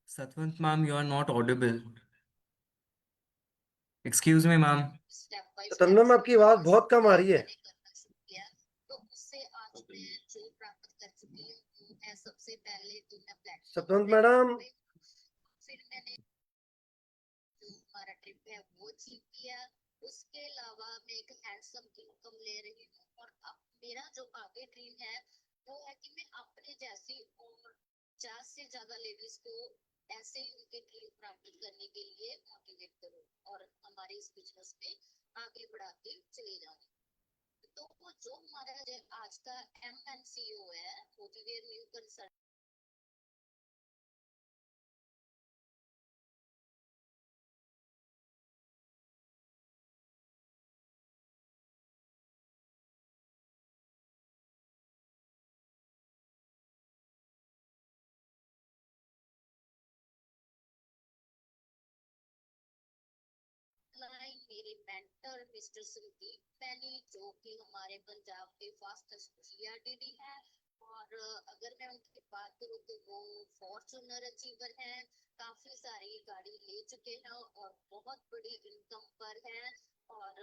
Satwant ma'am, you are not audible. Excuse me, ma'am. Step by तो step तन्मय आपकी आवाज समझना बहुत कम आ सीखा है रही है। मैंने करना सीख लिया है। तो उससे आज मैं जो प्राप्त कर चुकी हूँ वो है सबसे पहले तो मैं प्लेटफॉर्म सतवंत पे मैडम। फिर मैंने जो हमारा ट्रिप है वो अचीव किया। उसके अलावा मैं एक हैंडसम इनकम ले रही हूँ और अब मेरा जो आगे ड्रीम है वो है कि मैं अपने जैसी और 50 से ज्यादा लेडीज को ऐसे ही उनके ड्रीम प्राप्त करने के लिए मोटिवेट करूँ और हमारे इस बिजनेस में आगे बढ़ाते चले जाऊँ। तो वो जो हमारा आज का MNCO है, मोटिवेट न्यू कंसल्टेंट। मेरे मेंटर मिस्टर संदीप पैनी जो कि हमारे पंजाब के फास्टेस्ट GRDD है। और अगर मैं उनकी बात करूँ तो वो फॉर्चूनर अचीवर हैं, काफी सारी गाड़ी ले चुके हैं और बहुत बड़ी इनकम पर है और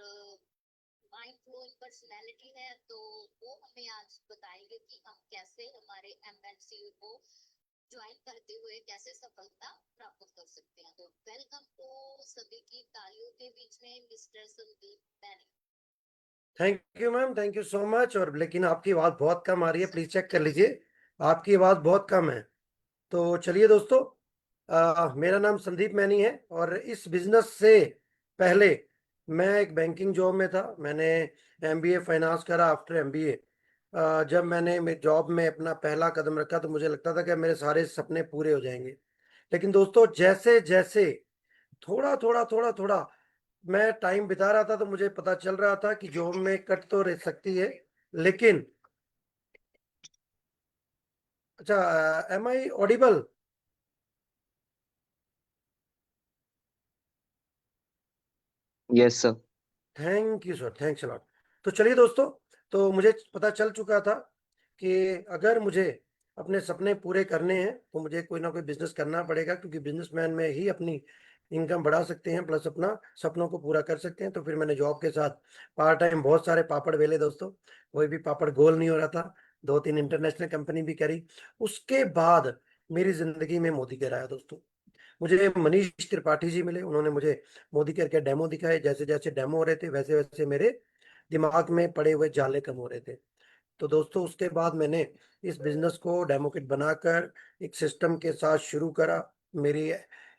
माइंड ब्लोइंग पर्सनैलिटी है। तो वो हमें आज बताएंगे कि हम कैसे हमारे MNCO को ज्वाइन करते हुए कैसे सफलता प्राप्त कर सकते हैं। तो वेलकम टू सभी की तालियों के बीच में मिस्टर संदीप पैनी। Thank you ma'am, thank you so much. और लेकिन आपकी आवाज बहुत कम आ रही है, प्लीज चेक कर लीजिए, आपकी आवाज बहुत कम है। तो चलिए दोस्तों, मेरा नाम संदीप मैनी है और इस बिजनेस से पहले मैं एक बैंकिंग जॉब में था। मैंने MBA फाइनेंस करा। आफ्टर MBA जब मैंने जॉब में अपना पहला कदम रखा तो मुझे लगता था कि मेरे सारे सपने पूरे हो जाएंगे। लेकिन दोस्तों, जैसे जैसे थोड़ा थोड़ा थोड़ा थोड़ा मैं टाइम बिता रहा था तो मुझे पता चल रहा था कि जॉब में कट तो रह सकती है, लेकिन अच्छा, am I audible? Yes sir. Thank you sir, thanks a lot. तो चलिए दोस्तों, तो मुझे पता चल चुका था कि अगर मुझे अपने सपने पूरे करने हैं तो मुझे कोई ना कोई बिजनेस करना पड़ेगा, क्योंकि बिजनेसमैन में ही अपनी इनकम बढ़ा सकते हैं प्लस अपना सपनों को पूरा कर सकते हैं। तो फिर मैंने जॉब के साथ पार्ट टाइम बहुत सारे पापड़ बेले दोस्तों, कोई भी पापड़ गोल नहीं हो रहा था। 2-3 इंटरनेशनल कंपनी भी करी। उसके बाद मेरी जिंदगी में मोदी केयर आया दोस्तों। मुझे मनीष त्रिपाठी जी मिले, उन्होंने मुझे मोदी केयर के डेमो दिखाए। जैसे जैसे डेमो हो रहे थे वैसे वैसे मेरे दिमाग में पड़े हुए जाले कम हो रहे थे। तो दोस्तों, उसके बाद मैंने इस बिजनेस को डेमो किट बनाकर एक सिस्टम के साथ शुरू करा। मेरी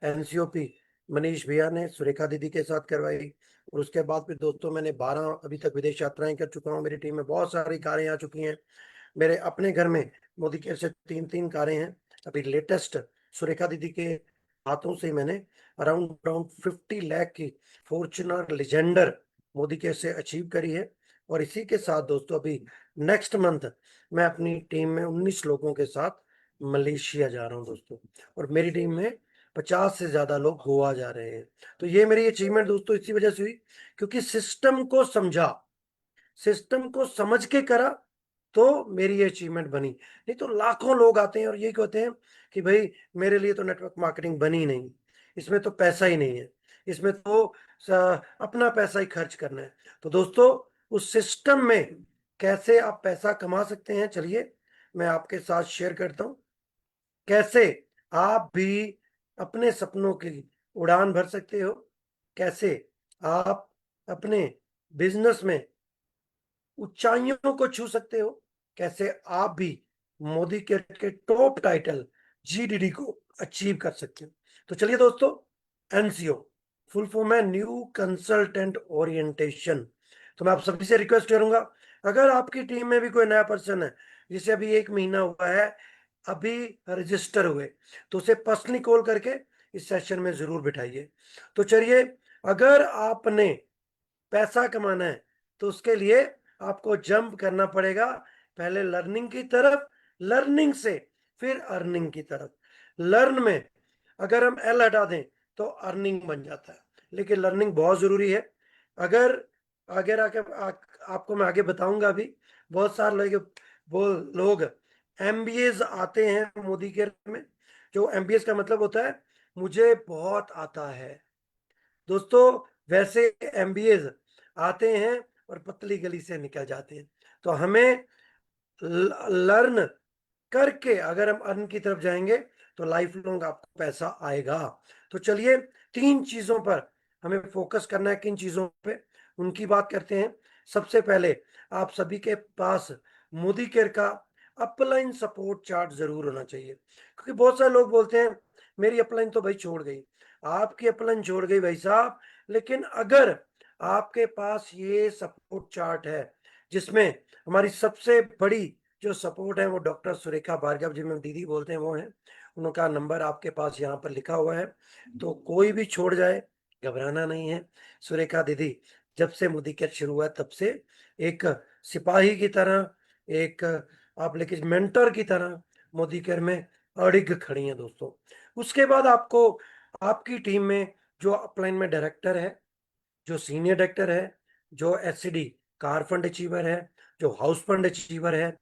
NCOP मनीष भैया ने सुरेखा दीदी के साथ करवाई। और उसके बाद फिर दोस्तों मैंने 12 अभी तक विदेश यात्राएं कर चुका हूँ। मेरी टीम में बहुत सारी कारें आ चुकी हैं। मेरे अपने घर में मोदी केयर से 3-3 कारें हैं। अभी लेटेस्ट सुरेखा दीदी के हाथों से मैंने अराउंड अराउंड 50 लाख की फॉर्च्यूनर लेजेंडर मोदी केयर से अचीव करी है। और इसी के साथ दोस्तों अभी नेक्स्ट मंथ मैं अपनी टीम में 19 लोगों के साथ मलेशिया जा रहा हूं दोस्तों। और मेरी टीम में 50 से ज्यादा लोग गोवा जा रहे हैं। तो ये मेरी अचीवमेंट दोस्तों इसी वजह से हुई क्योंकि सिस्टम को समझा, सिस्टम को समझ के करा, तो मेरी ये अचीवमेंट बनी। नहीं तो लाखों लोग आते हैं और ये कहते हैं कि भाई मेरे लिए तो नेटवर्क मार्केटिंग बनी ही नहीं, इसमें तो पैसा ही नहीं है, इसमें तो अपना पैसा ही खर्च करना है। तो दोस्तों, उस सिस्टम में कैसे आप पैसा कमा सकते हैं, चलिए मैं आपके साथ शेयर करता हूं। कैसे आप भी अपने सपनों की उड़ान भर सकते हो, कैसे आप अपने बिजनेस में ऊंचाइयों को छू सकते हो, कैसे आप भी मोदी के टॉप टाइटल GDD को अचीव कर सकते हो। तो चलिए दोस्तों, NCO फुल फॉर्म है न्यू कंसल्टेंट ओरिएंटेशन। तो मैं आप सभी से रिक्वेस्ट करूंगा, अगर आपकी टीम में भी कोई नया पर्सन है जिसे अभी 1 महीना हुआ है, अभी रजिस्टर हुए, तो उसे पर्सनली कॉल करके इस सेशन में जरूर बिठाइए। तो चलिए, अगर आपने पैसा कमाना है तो उसके लिए आपको जंप करना पड़ेगा, पहले लर्निंग की तरफ, लर्निंग से फिर अर्निंग की तरफ। लर्न में अगर हम एल हटा दें तो अर्निंग बन जाता है, लेकिन लर्निंग बहुत जरूरी है। अगर अगर आपको मैं आगे बताऊंगा अभी, बहुत सारे लोग MBAs आते हैं मोदी केयर में, जो MBS का मतलब होता है मुझे बहुत आता है। दोस्तों वैसे MBAs आते हैं और पतली गली से निकल जाते हैं। तो हमें लर्न करके अगर हम अर्न की तरफ जाएंगे तो लाइफ लॉन्ग आपको पैसा आएगा। तो चलिए 3 चीजों पर हमें फोकस करना है। किन चीजों पे, उनकी बात करते हैं। सबसे पहले आप सभी के पास मोदी केयर का अपलाइन सपोर्ट चार्ट जरूर होना चाहिए, क्योंकि बहुत सारे लोग बोलते हैं मेरी अपलाइन तो भाई छोड़ गई। आपकी अपलाइन छोड़ गई भाई साहब, लेकिन अगर आपके पास ये सपोर्ट चार्ट है जिसमें हमारी सबसे बड़ी जो सपोर्ट है वो डॉक्टर सुरेखा भार्गव जी में दीदी बोलते हैं वो है, उनका नंबर आपके पास यहाँ पर लिखा हुआ है। तो कोई भी छोड़ जाए घबराना नहीं है। सुरेखा दीदी जब से मोदी केयर शुरू हुआ तब से एक सिपाही की तरह, एक आप लेकिन मेंटर की तरह मोदी केयर में अड़िग खड़ी हैं दोस्तों। उसके बाद आपको आपकी टीम में जो अपलाइन में डायरेक्टर है, जो सीनियर डायरेक्टर है, जो SCD कार फंड अचीवर है, जो हाउस फंड अचीवर है,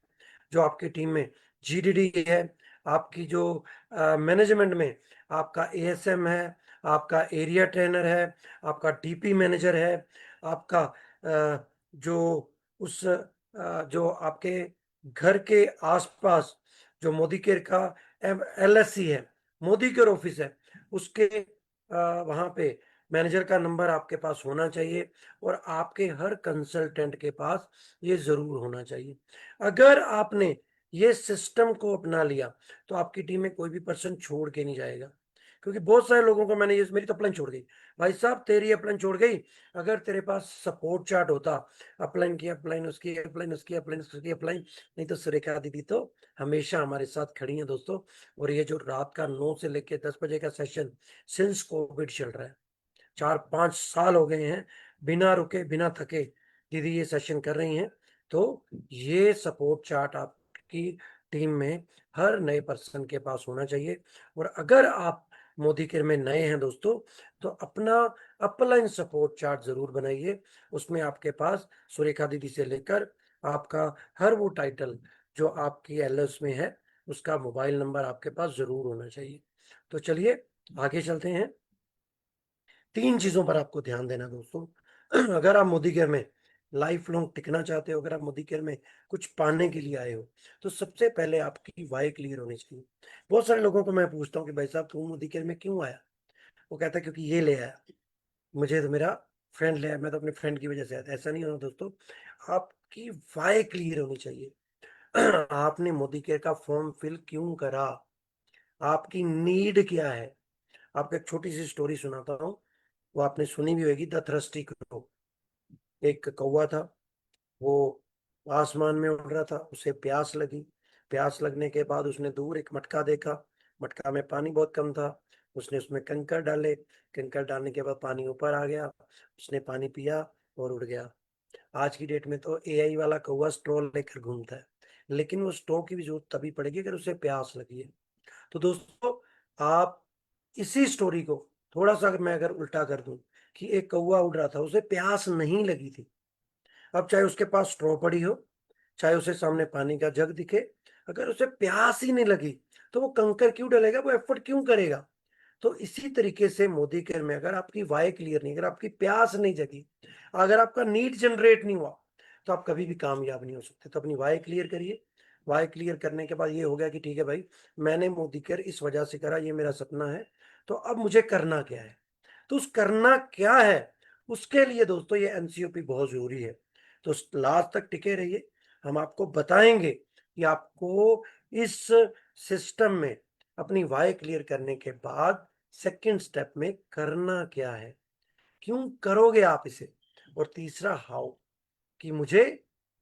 जो आपकी टीम में GDD है, आपकी जो मैनेजमेंट में आपका ASM है, आपका एरिया ट्रेनर है, आपका DP मैनेजर है, आपका जो उस जो आपके घर के आसपास जो मोदी केयर का LSC है, मोदी केयर ऑफिस है, उसके वहां पे मैनेजर का नंबर आपके पास होना चाहिए और आपके हर कंसल्टेंट के पास ये जरूर होना चाहिए। अगर आपने ये सिस्टम को अपना लिया तो आपकी टीम में कोई भी पर्सन छोड़ के नहीं जाएगा, क्योंकि बहुत सारे लोगों को मैंने ये मेरी तो अपलाइन छोड़ गई। भाई साहब तेरी अपलाइन छोड़ गई, अगर तेरे पास सपोर्ट चार्ट होता, अपलाइन की अपलाइन, उसकी अपलाइन, उसकी अपलाइन, उसकी अपलाइन, नहीं तो सुरेखा दीदी तो हमेशा हमारे साथ खड़ी हैं दोस्तों। और ये जो रात का 9 से लेकर 10 बजे का सेशन सिंस कोविड चल रहा है, 4-5 साल हो गए हैं, बिना रुके बिना थके दीदी ये सेशन कर रही हैं। तो ये सपोर्ट चार्ट आपकी टीम में हर नए पर्सन के पास होना चाहिए। और अगर आप मोदी केयर में नए हैं दोस्तों तो अपना अपलाइन सपोर्ट चार्ट जरूर बनाइए। उसमें आपके पास सुरेखा दीदी से लेकर आपका हर वो टाइटल जो आपकी LS में है उसका मोबाइल नंबर आपके पास जरूर होना चाहिए। तो चलिए आगे चलते हैं। 3 चीजों पर आपको ध्यान देना दोस्तों। अगर आप मोदी केयर में लाइफ लॉन्ग टिकना चाहते हो, अगर आप मोदी केयर में कुछ पाने के लिए आए हो, तो सबसे पहले आपकी वाई क्लियर होनी चाहिए। बहुत सारे लोगों को मैं पूछता हूँ कि भाई साहब तू मोदी केयर में क्यों आया, वो कहता है क्योंकि ये ले आया, मुझे तो मेरा फ्रेंड ले आया, मैं तो अपने फ्रेंड की वजह से आया था। ऐसा नहीं होना दोस्तों, आपकी वाई क्लियर होनी चाहिए। आपने मोदी केयर का फॉर्म फिल क्यों करा, आपकी नीड क्या है। आपको एक छोटी सी स्टोरी सुनाता हूँ, वो आपने सुनी भी होगी, द थ्रस्टी क्रो। एक कौवा था, वो आसमान में उड़ रहा था, उसे प्यास लगी। प्यास लगने के बाद उसने दूर एक मटका देखा, मटका में पानी बहुत कम था। उसने उसमें कंकर डाले, कंकर डालने के बाद पानी ऊपर आ गया, उसने पानी पिया और उड़ गया। आज की डेट में तो AI वाला कौवा स्ट्रॉ लेकर घूमता है, लेकिन वो स्ट्रॉ की भी जरूरत तभी पड़ेगी अगर उसे प्यास लगी है। तो दोस्तों आप इसी स्टोरी को थोड़ा सा मैं अगर उल्टा कर दूं कि एक कौवा उड़ रहा था, उसे प्यास नहीं लगी थी। अब चाहे उसके पास स्ट्रॉ पड़ी हो, चाहे उसे सामने पानी का जग दिखे, अगर उसे प्यास ही नहीं लगी तो वो कंकर क्यों डालेगा, वो एफर्ट क्यों करेगा। तो इसी तरीके से मोदी केयर में अगर आपकी वाई क्लियर नहीं, अगर आपकी प्यास नहीं जगी, अगर आपका नीड जनरेट नहीं हुआ, तो आप कभी भी कामयाब नहीं हो सकते। तो अपनी वाई क्लियर करिए। वाई क्लियर करने के बाद ये हो गया कि ठीक है भाई, मैंने मोदी केयर इस वजह से करा, ये मेरा सपना है, तो अब मुझे करना क्या है। तो उस करना क्या है उसके लिए दोस्तों ये NCOP बहुत जरूरी है। तो लास्ट तक टिके रहिए, हम आपको बताएंगे कि आपको इस सिस्टम में अपनी वाई क्लियर करने के बाद सेकंड स्टेप में करना क्या है, क्यों करोगे आप इसे, और तीसरा हाउ, कि मुझे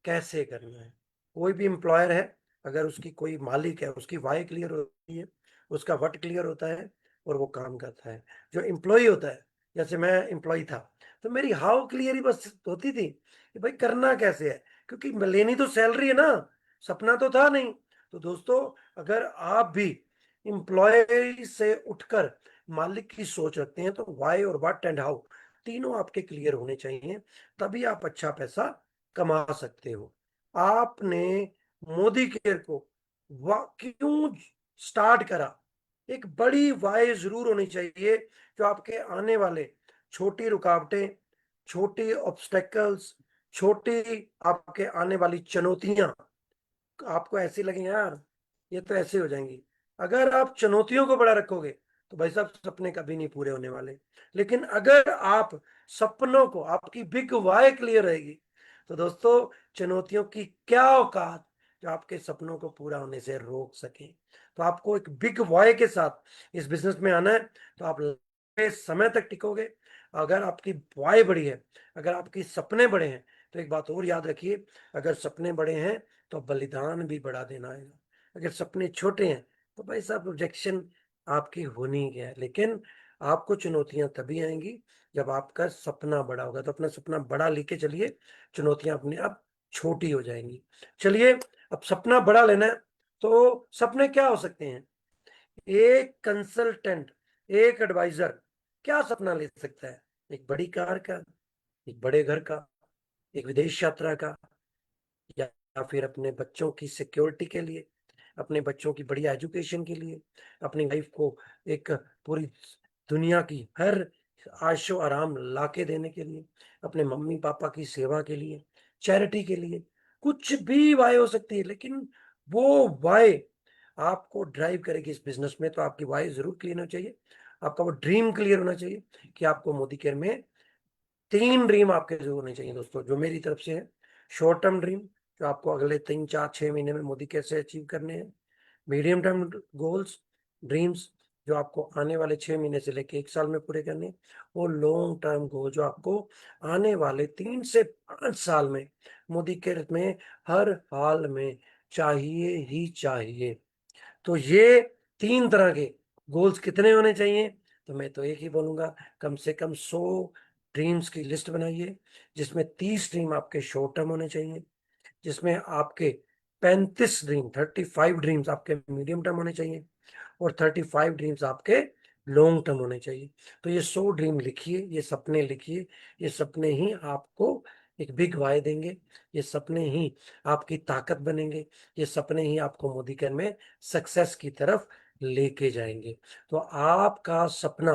कैसे करना है। कोई भी एम्प्लॉयर है, अगर उसकी कोई मालिक है, उसकी वाई क्लियर होती है, उसका वट क्लियर होता है और वो काम करता है। जो एम्प्लॉय होता है, जैसे मैं एम्प्लॉय था तो मेरी हाउ क्लियर ही बस होती थी कि भाई करना कैसे है, क्योंकि लेनी तो सैलरी है ना, सपना तो था नहीं। तो दोस्तों अगर आप भी एम्प्लॉय से उठकर मालिक की सोच रखते हैं तो वाई और व्हाट एंड हाउ तीनों आपके क्लियर होने चाहिए, तभी आप अच्छा पैसा कमा सकते हो। आपने मोदी केयर को क्यों स्टार्ट करा, एक बड़ी वाय जरूर होनी चाहिए जो आपके आने वाले छोटी रुकावटें, छोटी ऑब्स्टेकल्स, छोटी आपके आने वाली चुनौतियां आपको ऐसी लगे यार ये तो ऐसे हो जाएंगी। अगर आप चुनौतियों को बड़ा रखोगे तो भाई साहब सपने कभी नहीं पूरे होने वाले। लेकिन अगर आप सपनों को, आपकी बिग वाई क्लियर रहेगी, तो दोस्तों चुनौतियों की क्या औकात जो आपके सपनों को पूरा होने से रोक सके। तो आपको एक बिग वाई के साथ इस बिजनेस में आना है तो आप लंबे समय तक टिकोगे। अगर आपकी वाई बड़ी है, अगर आपके सपने बड़े हैं, तो एक बात और याद रखिए, अगर सपने बड़े हैं तो बलिदान भी बढ़ा देना आएगा। अगर सपने छोटे हैं तो भाई साहब रिजेक्शन आपकी होनी ही है। लेकिन आपको चुनौतियां तभी आएंगी जब आपका सपना बड़ा होगा। तो अपना सपना बड़ा लेके चलिए, चुनौतियां अपने आप छोटी हो जाएंगी। चलिए, अब सपना बड़ा लेना है तो सपने क्या हो सकते हैं? एक कंसल्टेंट, एक एडवाइजर क्या सपना ले सकता है? एक बड़ी कार का, एक बड़े घर का, एक विदेश यात्रा का, या फिर अपने बच्चों की सिक्योरिटी के लिए, अपने बच्चों की बढ़िया एजुकेशन के लिए, अपनी लाइफ को एक पूरी दुनिया की हर आशो आराम लाके देने के लिए, अपने मम्मी पापा की सेवा के लिए, चैरिटी के लिए। कुछ भी वाय हो सकती है, लेकिन वो वाय आपको ड्राइव करेगी इस बिजनेस में। तो आपकी वाय जरूर क्लियर होना चाहिए, आपका वो ड्रीम क्लियर होना चाहिए कि आपको मोदी केयर में 3 ड्रीम आपके जरूर होने चाहिए दोस्तों, जो मेरी तरफ से है। शॉर्ट टर्म ड्रीम जो आपको अगले 3 4 6 महीने में मोदी कैसे अचीव करने हैं। मीडियम टर्म गोल्स, ड्रीम्स जो आपको आने वाले 6 महीने से लेके 1 साल में पूरे करने हैं। और लॉन्ग टर्म गोल जो आपको आने वाले 3 से 5 साल में मोदी केयर में हर हाल में चाहिए ही चाहिए। तो ये 3 तरह के गोल्स कितने होने चाहिए? तो मैं तो एक ही बोलूंगा, कम से कम 100 ड्रीम्स की लिस्ट बनाइए, जिसमें 30 ड्रीम आपके शॉर्ट टर्म होने चाहिए, जिसमें आपके 35 ड्रीम्स आपके मीडियम टर्म होने चाहिए, और 35 ड्रीम्स आपके लॉन्ग टर्म होने चाहिए। तो ये 100 ड्रीम लिखिए, ये सपने लिखिए। ये सपने ही आपको एक बिग वाई देंगे, ये सपने ही आपकी ताकत बनेंगे, ये सपने ही आपको मोदी केयर में सक्सेस की तरफ लेके जाएंगे। तो आपका सपना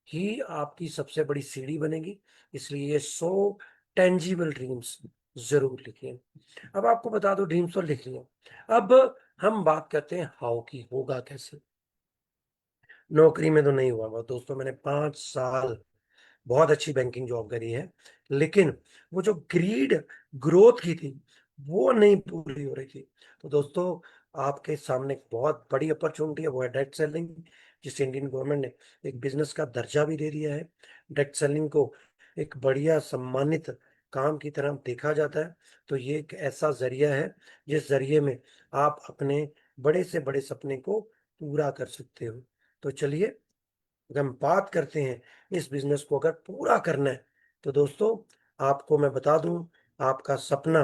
ही आपकी सबसे बड़ी सीढ़ी बनेगी। इसलिए ये 100 टेंजिबल ड्रीम्स जरूर लिखिए। अब आपको बता दो, ड्रीम्स तो लिख लिया, अब हम बात करते हैं हाउ की होगा कैसे। नौकरी में तो नहीं हुआ हुआ दोस्तों, मैंने 5 साल बहुत अच्छी बैंकिंग जॉब करी है, लेकिन वो जो ग्रीड ग्रोथ की थी वो नहीं पूरी हो रही थी। तो दोस्तों आपके सामने एक बहुत बड़ी अपॉर्चुनिटी है, वो है डायरेक्ट सेलिंग, जिसे इंडियन गवर्नमेंट ने एक बिजनेस का दर्जा भी दे दिया है। डायरेक्ट सेलिंग को एक बढ़िया सम्मानित काम की तरह देखा जाता है। तो ये एक ऐसा जरिया है जिस जरिए में आप अपने बड़े से बड़े सपने को पूरा कर सकते हो। तो चलिए, अगर हम बात करते हैं इस बिजनेस को अगर पूरा करना है, तो दोस्तों आपको मैं बता दूं, आपका सपना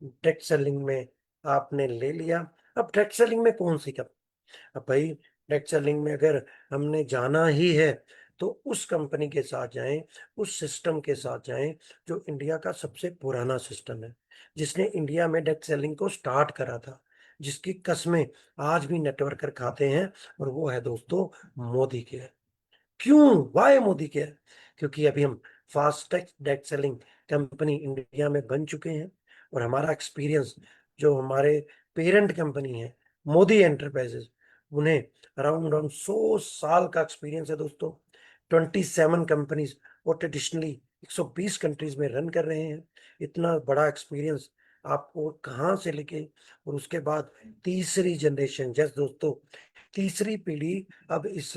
डायरेक्ट सेलिंग में आपने ले लिया। अब डायरेक्ट सेलिंग में कौन सी कंपनी? अब भाई डायरेक्ट सेलिंग में अगर हमने जाना ही है तो उस कंपनी के साथ जाएं, उस सिस्टम के साथ जाएं जो इंडिया का सबसे पुराना सिस्टम है, जिसने इंडिया में डायरेक्ट सेलिंग को स्टार्ट करा था, जिसकी कस्में आज भी नेटवर्कर खाते हैं, और वो है दोस्तों मोदी केयर। क्यों? Why Modicare? क्योंकि अभी हम fastest direct selling company India में बन चुके हैं, और हमारा एक्सपीरियंस, जो हमारे पेरेंट कंपनी है मोदी एंटरप्राइजेस, उन्हें अराउंड 100 साल का एक्सपीरियंस है दोस्तों। 27 कंपनीज और ट्रेडिशनली 120 कंट्रीज में रन कर रहे हैं। इतना बड़ा एक्सपीरियंस आपको कहाँ से लेके, और उसके बाद तीसरी जनरेशन, जैसे दोस्तों तीसरी पीढ़ी अब इस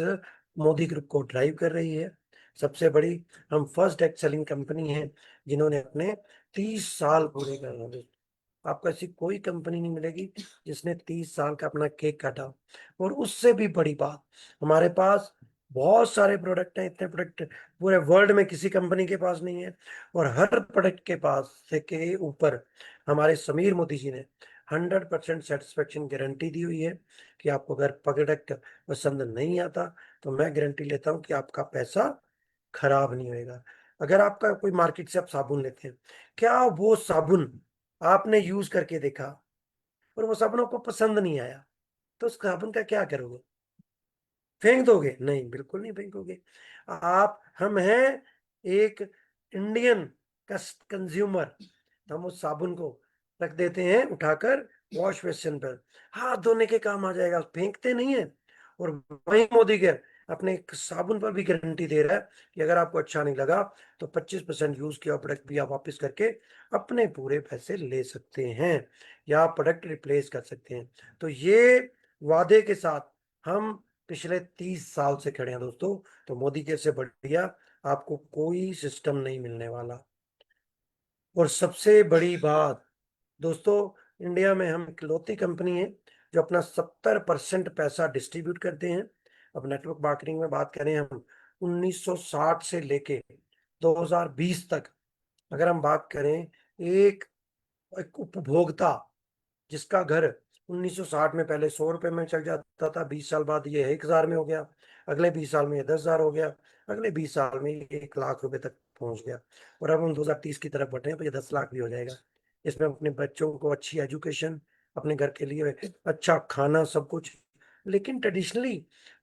मोदी ग्रुप को ड्राइव कर रही है, सबसे बड़ी। हम फर्स्ट डायरेक्ट सेलिंग कंपनी है जिन्होंने अपने 30 साल पूरे कर लिए। आपको ऐसी कोई कंपनी नहीं मिलेगी जिसने 30 साल का अपना केक काटा हो। और उससे भी बड़ी बात, हमारे पास बहुत सारे प्रोडक्ट हैं, इतने प्रोडक्ट पूरे वर्ल्ड में किसी कंपनी के पास नहीं है। और हर प्रोडक्ट के पास से के ऊपर हमारे समीर मोदी जी ने 100% सेटिस्फेक्शन गारंटी दी हुई है कि आपको अगर प्रोडक्ट पसंद नहीं आता तो मैं गारंटी लेता हूं कि आपका पैसा खराब नहीं होएगा। अगर आपका कोई मार्केट से आप साबुन लेते हैं, क्या वो साबुन आपने यूज करके देखा और वो साबुन आपको पसंद नहीं आया, तो उस साबुन का क्या करोगे? फेंक दोगे? नहीं, बिल्कुल नहीं फेंकोगे। हम हैं एक इंडियन कंज्यूमर, तो हम उस साबुन को रख देते हैं उठाकर वॉश बेसिन पर, हाथ धोने के काम आ जाएगा, फेंकते नहीं है। और वही मोदी केयर अपने एक साबुन पर भी गारंटी दे रहा है कि अगर आपको अच्छा नहीं लगा तो 25% यूज किया प्रोडक्ट भी आप वापस करके अपने पूरे पैसे ले सकते हैं या प्रोडक्ट रिप्लेस कर सकते हैं। तो ये वादे के साथ हम पिछले 30 साल से खड़े हैं दोस्तों। तो मोदी केयर से बढ़िया आपको कोई सिस्टम नहीं मिलने वाला। और सबसे बड़ी बात दोस्तों, इंडिया में हम इकलौती कंपनी है जो अपना 70% पैसा डिस्ट्रीब्यूट करते हैं। अब नेटवर्क मार्केटिंग में बात करें हम, 1960 से लेके 2020 तक अगर हम बात करें, एक एक उपभोक्ता जिसका घर 1960 में पहले 100 रुपए में चल जाता था, 20 साल बाद ये 1,000 में हो गया, अगले 20 साल में ये 10,000 हो गया, अगले 20 साल में ये 1,00,000 रुपए तक पहुंच गया। और अब हम 2030 की तरफ बढ़ रहे हैं तो ये 10 लाख भी हो जाएगा। इसमें अपने बच्चों को अच्छी एजुकेशन, अपने घर के लिए अच्छा खाना, सब कुछ। लेकिन ट्रेडिशनली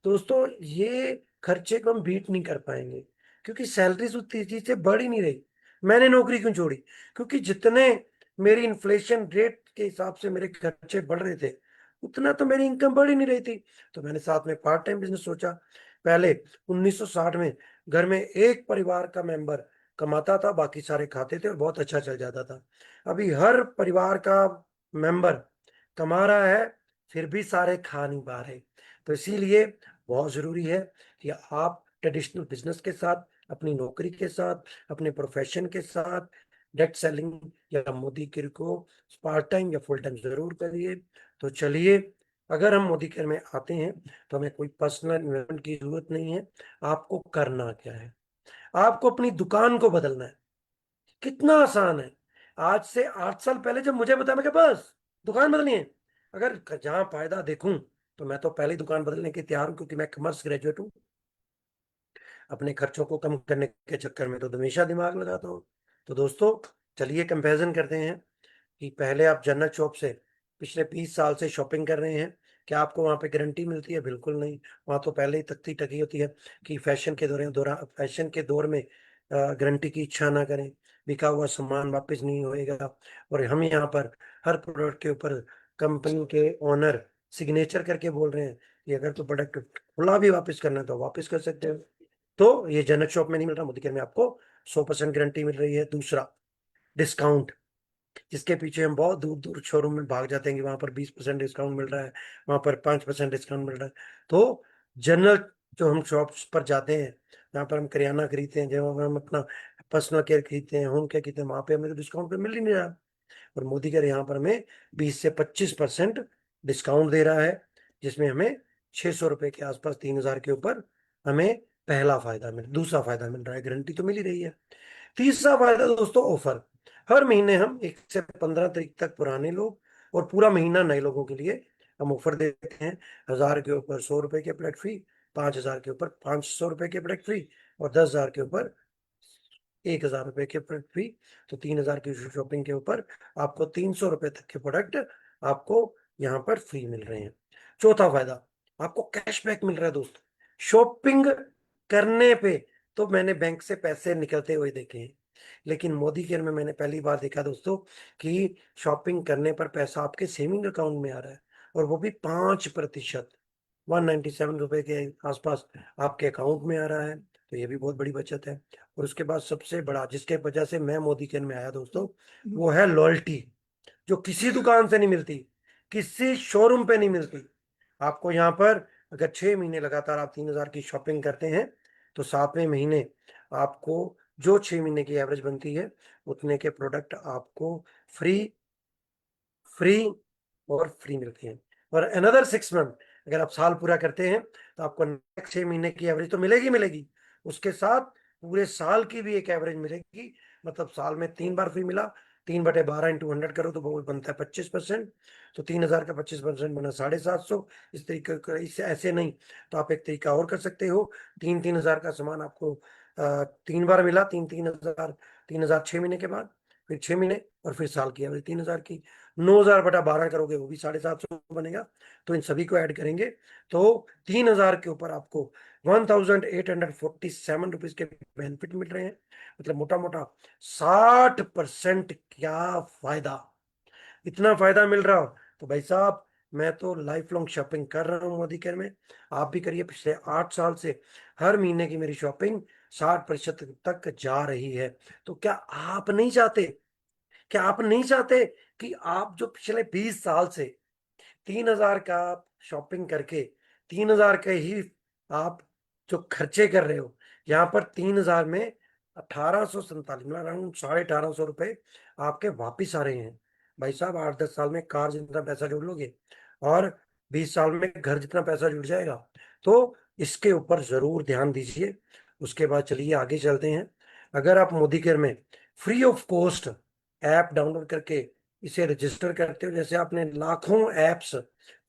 दोस्तों ये खर्चे को हम बीट नहीं कर पाएंगे क्योंकि सैलरीज उतनी तेजी से बढ़ ही नहीं रही। मैंने नौकरी क्यों छोड़ी? क्योंकि जितने मेरी इन्फ्लेशन रेट के हिसाब से मेरे खर्चे बढ़ रहे थे, उतना तो मेरी इनकम बढ़ ही नहीं रही थी। तो मैंने साथ में पार्ट टाइम बिजनेस सोचा। पहले 1960 में घर में एक परिवार का मेंबर कमाता था, बाकी सारे खाते थे और बहुत अच्छा चल जाता था। अभी हर परिवार का मेंबर कमा रहा है, फिर भी सारे खा नहीं पा रहे। तो इसीलिए बहुत जरूरी है कि आप ट्रेडिशनल बिजनेस के साथ, अपनी नौकरी के साथ, अपने प्रोफेशन के साथ डायरेक्ट सेलिंग या मोदी केयर को पार्ट टाइम या फुल टाइम जरूर करिए। तो चलिए, अगर हम मोदी केयर में आते हैं तो हमें कोई पर्सनल इन्वेस्टमेंट की जरूरत नहीं है। आपको करना क्या है? आपको अपनी दुकान को बदलना है। कितना आसान है। आज से 8 साल पहले जब मुझे बताया, मैं क्या बस दुकान बदलनी है, अगर जहां फायदा देखूं तो मैं तो पहले ही दुकान बदलने के तैयार हूं, क्योंकि मैं कॉमर्स ग्रेजुएट हूं। अपने खर्चों को कम करने के चक्कर में तो हमेशा दिमाग लगाता हूँ। तो दोस्तों चलिए कंपैरिजन करते हैं कि पहले आप जनरल शॉप से पिछले 20 साल से शॉपिंग कर रहे हैं, क्या आपको वहां पे गारंटी मिलती है? बिल्कुल नहीं। वहां तो पहले ही तख्ती टकी होती है कि फैशन के दौर में गारंटी की इच्छा ना करें, बिका हुआ सामान वापस नहीं होएगा। और हम यहाँ पर हर प्रोडक्ट के ऊपर कंपनी के ओनर सिग्नेचर करके बोल रहे हैं कि अगर तो प्रोडक्ट खुला भी वापस करना है तो वापस कर सकते हो। तो ये जनरल शॉप में नहीं मिल रहा, मोदी केयर में आपको 100% गारंटी मिल रही है। दूसरा, डिस्काउंट, जिसके पीछे हम बहुत दूर दूर शोरूम में भाग जाते हैं कि वहां पर 20% डिस्काउंट मिल रहा है, वहां पर 5% डिस्काउंट मिल रहा है। तो जनरल जो हम शॉप्स पर जाते हैं, जहाँ पर हम करियाना खरीदते हैं, जहाँ पर हम अपना पर्सनल केयर खरीदते हैं, होम केयर खरीदते हैं, वहां पे हमें तो डिस्काउंट पे मिल ही नहीं रहा। और मोदी केयर यहाँ पर हमें 20 से 25% डिस्काउंट दे रहा है, जिसमें हमें 600 रुपए के आसपास, 3,000 के ऊपर हमें दूसरा फायदा मिल रहा है। गारंटी तो मिल ही रही है। तीसरा फायदा दोस्तों, ऑफर। हर महीने हम 1 से 15 तारीख तक पुराने लोग और पूरा महीना नए लोगों के लिए हम ऑफर देते हैं। 1,000 के ऊपर 100 रुपए के प्रोडक्ट फ्री, 5,000 के ऊपर 500 रुपए के प्रोडक्ट फ्री, और 10,000 के ऊपर 1,000 रुपए के प्रोडक्ट फ्री। तो 3,000 की शॉपिंग के ऊपर आपको 300 रुपए तक के प्रोडक्ट आपको यहाँ पर फ्री मिल रहे हैं। चौथा फायदा, आपको कैशबैक मिल रहा है दोस्तों। शॉपिंग करने पे तो मैंने बैंक से पैसे निकलते हुए देखे हैं, लेकिन मोदी केयर में मैंने पहली बार देखा दोस्तों कि शॉपिंग करने पर पैसा आपके सेविंग अकाउंट में आ रहा है, और वो भी 5%, 197 रुपए के आसपास आपके अकाउंट में आ रहा है। तो ये भी बहुत बड़ी बचत है। और उसके बाद सबसे बड़ा, जिसके वजह से मैं मोदी केयर में आया दोस्तों, वो है लॉयल्टी, जो किसी दुकान से नहीं मिलती, किसी शोरूम पे नहीं मिलती। आपको यहाँ पर अगर 6 महीने लगातार आप 3,000 की शॉपिंग करते हैं, तो 7वें महीने आपको जो 6 महीने की एवरेज बनती है, उतने के प्रोडक्ट आपको फ्री फ्री और फ्री मिलती हैं। और अनदर 6 मंथ, अगर आप साल पूरा करते हैं तो आपको नेक्स्ट 6 महीने की एवरेज तो मिलेगी मिलेगी, उसके साथ पूरे साल की भी एक एवरेज मिलेगी। मतलब साल में 3 बार फ्री मिला, 3/12 इंटू 100 करो तो वो बनता है 25%। तो 3,000 का 25% बना 750। इस तरीके का, इससे ऐसे नहीं तो आप एक तरीका और कर सकते हो। 3,000 का सामान आपको 3 बार मिला, 3,000 6 महीने के बाद, फिर 6 महीने और फिर साल की एवरेज 3,000 की। 9,000 बटा 12 करोगे वो भी 750 बनेगा। तो इन सभी को ऐड करेंगे तो 3,000 के ऊपर आपको 1,847 रुपीज के बेनिफिट मिल रहे हैं। मतलब मोटा मोटा 60%। क्या फायदा, इतना फायदा मिल रहा हो तो भाई साहब मैं तो लाइफ लॉन्ग शॉपिंग कर रहा हूँ मोदी केयर में। आप भी करिए। पिछले 8 साल से हर महीने की मेरी शॉपिंग 60% तक जा रही है। तो क्या आप नहीं चाहते कि आप जो पिछले 20 साल से 3,000 का शॉपिंग करके 3,000 के ही आप जो खर्चे कर रहे हो, यहाँ पर 3,000 में 1,847 मतलब अराउंड 1,850 रुपए आपके वापिस आ रहे हैं। भाई साहब 8-10 साल में कार जितना पैसा जोड़ लोगे और 20 साल में घर जितना पैसा जुड़ जाएगा। तो इसके ऊपर जरूर ध्यान दीजिए। उसके बाद चलिए आगे चलते हैं। अगर आप मोदी केयर में free of cost app download करके इसे रजिस्टर करते हो, जैसे आपने लाखों एप्स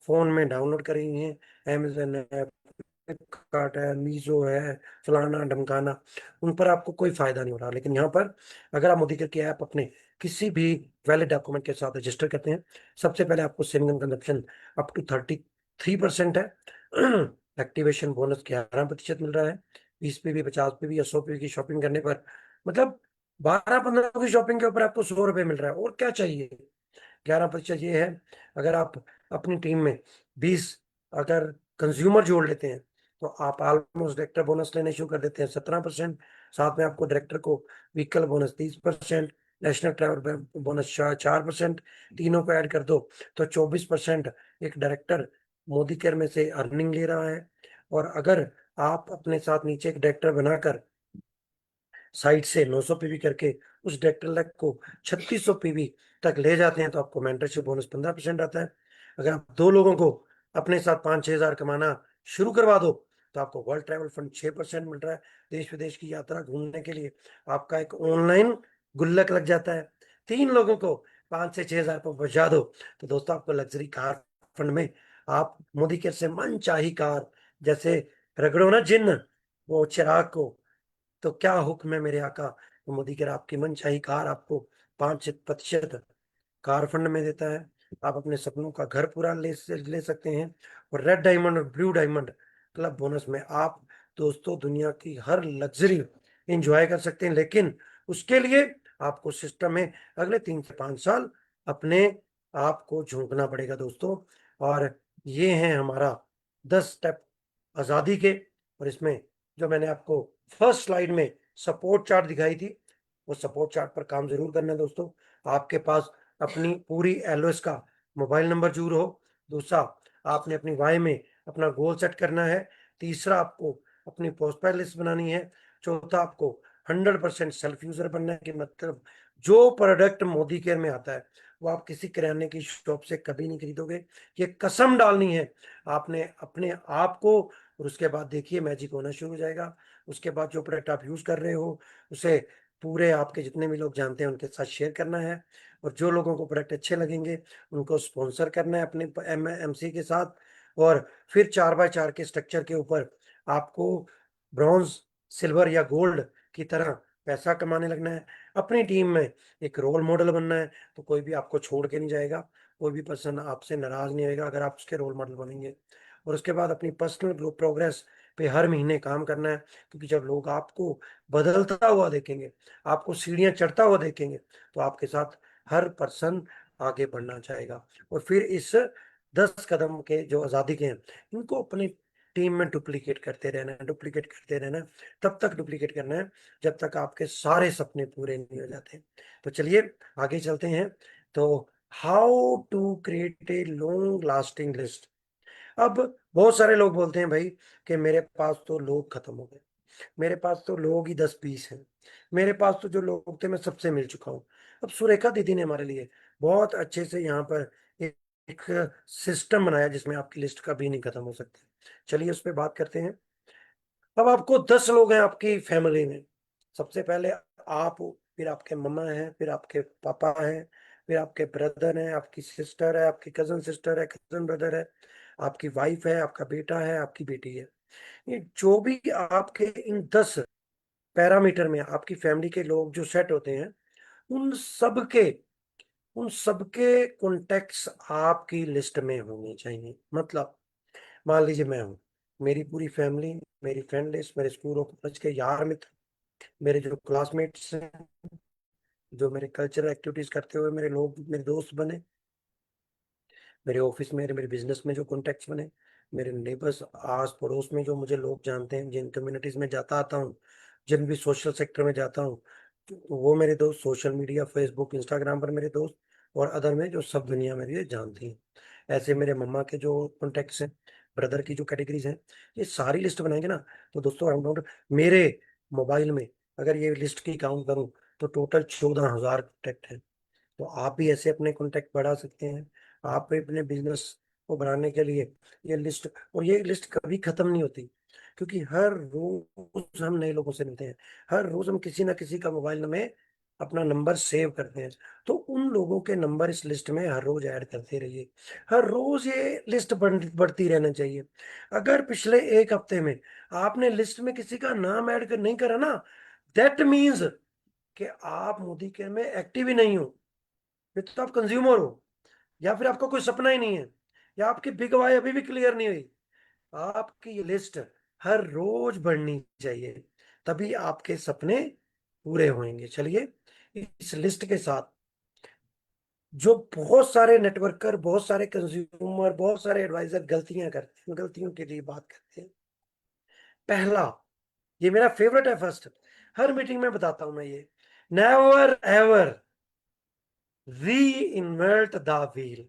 फोन में डाउनलोड करी हुई हैं, अमेजन है, फ्लिपकार्ट है, मीजो है, फलाना ढमकाना, उन पर आपको कोई फायदा नहीं हो रहा। लेकिन यहाँ पर अगर आप मोदी केयर की ऐप अपने किसी भी वैलिड डॉक्यूमेंट के साथ रजिस्टर करते हैं, सबसे पहले आपको saving and consumption up to 33% है। एक्टिवेशन बोनस 11% मिल रहा है। 20 PV 50 PV या 100 PV की शॉपिंग करने पर, मतलब 12-15 की शॉपिंग के ऊपर आपको 100 रुपए मिल रहा है। और क्या चाहिए। 11% ये है। अगर आप अपनी टीम में 20 अगर कंज्यूमर जोड़ लेते हैं तो आप ऑलमोस्ट डायरेक्टर बोनस लेने शुरू कर देते हैं 17%। साथ में आपको डायरेक्टर को vehicle bonus 30%, national travel bonus 4%। तीनों को ऐड कर दो तो 24% एक डायरेक्टर मोदी केयर में से अर्निंग ले रहा है। और अगर आप अपने साथ नीचे एक डायरेक्टर बनाकर साइड से 900 पीवी करके उस डायरेक्टर लग को 3600 पीवी तक ले जाते हैं तो आपको मेंटरशिप बोनस 15% आता है। अगर आप 2 लोगों को अपने साथ 5-6 हजार कमाना शुरू करवा दो तो आपको वर्ल्ड ट्रैवल फंड 6% मिल रहा है। देश विदेश की यात्रा घूमने के लिए आपका एक ऑनलाइन गुल्लक लग जाता है। 3 लोगों को 5 से 6 हजार पर बचा दो तो दोस्तों आपको लग्जरी कार फंड में आप मोदी केयर से मन चाही कार, जैसे रगड़ो ना जिन्न वो चिराग को, तो क्या हुक्म है मेरे आका। तो मोदी केयर आपकी मनचाही कार आपको 5% कार फंड में देता है। आप अपने सपनों का घर पूरा ले सकते हैं। और रेड डायमंड और ब्लू डायमंड क्लब बोनस में आप दोस्तों दुनिया की हर लग्जरी एंजॉय कर सकते हैं। लेकिन उसके लिए आपको सिस्टम में अगले 3 से 5 साल अपने आप को झोंकना पड़ेगा दोस्तों। और ये है हमारा 10 स्टेप आजादी के। और इसमें जो मैंने आपको फर्स्ट स्लाइड में सपोर्ट चार्ट दिखाई थी, वो सपोर्ट चार्ट पर काम जरूर करना है दोस्तों। आपके पास अपनी पूरी एलओएस का मोबाइल नंबर जरूर हो। दूसरा, आपने अपनी वाई में अपना गोल सेट करना है। तीसरा, आपको अपनी पोस्टपेड लिस्ट बनानी है। चौथा, आपको 100% सेल्फ यूजर बनना है कि मतलब जो प्रोडक्ट मोदी केयर में आता है वो आप किसी किराने की शॉप से कभी नहीं खरीदोगे। ये कसम डालनी है आपने अपने आप को। और उसके बाद देखिए मैजिक होना शुरू हो जाएगा। उसके बाद जो प्रोडक्ट आप यूज कर रहे हो उसे पूरे आपके जितने भी लोग जानते हैं उनके साथ शेयर करना है। और जो लोगों को प्रोडक्ट अच्छे लगेंगे उनको स्पॉन्सर करना है अपने एमसी के साथ। और फिर 4x4 के स्ट्रक्चर के ऊपर आपको ब्रॉन्ज, सिल्वर या गोल्ड की तरह पैसा कमाने लगना है। अपनी टीम में एक रोल मॉडल बनना है। तो कोई भी आपको छोड़ के नहीं जाएगा, कोई भी पर्सन आपसे नाराज नहीं होगा अगर आप उसके रोल मॉडल बनेंगे। और उसके बाद अपनी पर्सनल प्रोग्रेस पे हर महीने काम करना है। क्योंकि जब लोग आपको बदलता हुआ देखेंगे, आपको सीढ़ियां चढ़ता हुआ देखेंगे, तो आपके साथ हर पर्सन आगे बढ़ना चाहेगा। और फिर इस 10 कदम के जो आजादी के हैं इनको अपने टीम में डुप्लीकेट करते रहना है, डुप्लीकेट करते रहना है। तब तक डुप्लीकेट करना है जब तक आपके सारे सपने पूरे नहीं हो जाते। तो चलिए आगे चलते हैं। तो how to create a long lasting list. अब बहुत सारे लोग बोलते हैं भाई कि मेरे पास तो लोग खत्म हो गए, मेरे पास तो लोग ही 10-20 हैं, मेरे पास तो जो लोग थे मैं सबसे मिल चुका हूँ। अब सुरेखा दीदी ने हमारे लिए बहुत अच्छे से यहाँ पर एक सिस्टम बनाया जिसमें आपकी लिस्ट कभी नहीं खत्म हो सकती। चलिए उस पर बात करते हैं। अब आपको 10 लोग हैं आपकी फैमिली में। सबसे पहले आप हो, फिर आपके मम्मा हैं, फिर आपके पापा हैं, फिर आपके ब्रदर हैं, आपकी सिस्टर है, आपकी कजन सिस्टर है, कजन ब्रदर है, आपकी वाइफ है, आपका बेटा है, आपकी बेटी है। ये जो भी आपके इन 10 पैरामीटर में आपकी फैमिली के लोग जो सेट होते हैं उन सबके कॉन्टेक्ट्स आपकी लिस्ट में होने चाहिए। मतलब मान लीजिए मैं हूँ, मेरी पूरी फैमिली, मेरी फ्रेंड लिस्ट, मेरे स्कूल और कॉलेज के यार मित्र, मेरे जो क्लासमेट्स हैं, जो मेरे कल्चरल एक्टिविटीज करते हुए मेरे लोग मेरे दोस्त बने, मेरे ऑफिस में, मेरे बिजनेस में जो कॉन्टेक्ट्स बने, मेरे नेबर्स, आस पड़ोस में जो मुझे लोग जानते हैं, जिन कम्युनिटीज में जाता आता हूँ, जिन भी सोशल सेक्टर में जाता हूँ, तो वो मेरे दोस्त, सोशल मीडिया, फेसबुक, इंस्टाग्राम पर मेरे दोस्त, और अदर में जो सब दुनिया मेरी जानती है। ऐसे मेरे मम्मा के जो कॉन्टेक्ट्स हैं, ब्रदर की जो कैटेगरीज हैं, ये सारी लिस्ट बनाएंगे ना, तो दोस्तों अराउंड मेरे मोबाइल में अगर ये लिस्ट की काउंट करूँ तो टोटल 14,000 कॉन्टेक्ट है। तो आप भी ऐसे अपने कॉन्टेक्ट बढ़ा सकते हैं। आप भी अपने बिजनेस को बढ़ाने के लिए ये लिस्ट, और ये लिस्ट कभी खत्म नहीं होती, क्योंकि हर रोज हम नए लोगों से मिलते हैं, हर रोज हम किसी ना किसी का मोबाइल में अपना नंबर सेव करते हैं। तो उन लोगों के नंबर इस लिस्ट में हर रोज ऐड करते रहिए। हर रोज ये लिस्ट बढ़ती रहना चाहिए। अगर पिछले एक हफ्ते में आपने लिस्ट में किसी का नाम ऐड कर नहीं करा ना, दैट मीन्स कि आप मोदी केयर में एक्टिव ही नहीं हो, फिर तो आप कंज्यूमर हो, या फिर आपका कोई सपना ही नहीं है, या आपकी बिग वाई अभी भी क्लियर नहीं हुई। आपकी ये लिस्ट हर रोज बढ़नी चाहिए, तभी आपके सपने पूरे होंगे। चलिए, इस लिस्ट के साथ जो बहुत सारे नेटवर्कर, बहुत सारे कंज्यूमर, बहुत सारे एडवाइजर गलतियां करते हैं, गलतियों के लिए बात करते हैं। पहला, ये मेरा फेवरेट है, फर्स्ट, हर मीटिंग में बताता हूं मैं ये, नेवर एवर री इन्वेंट द व्हील।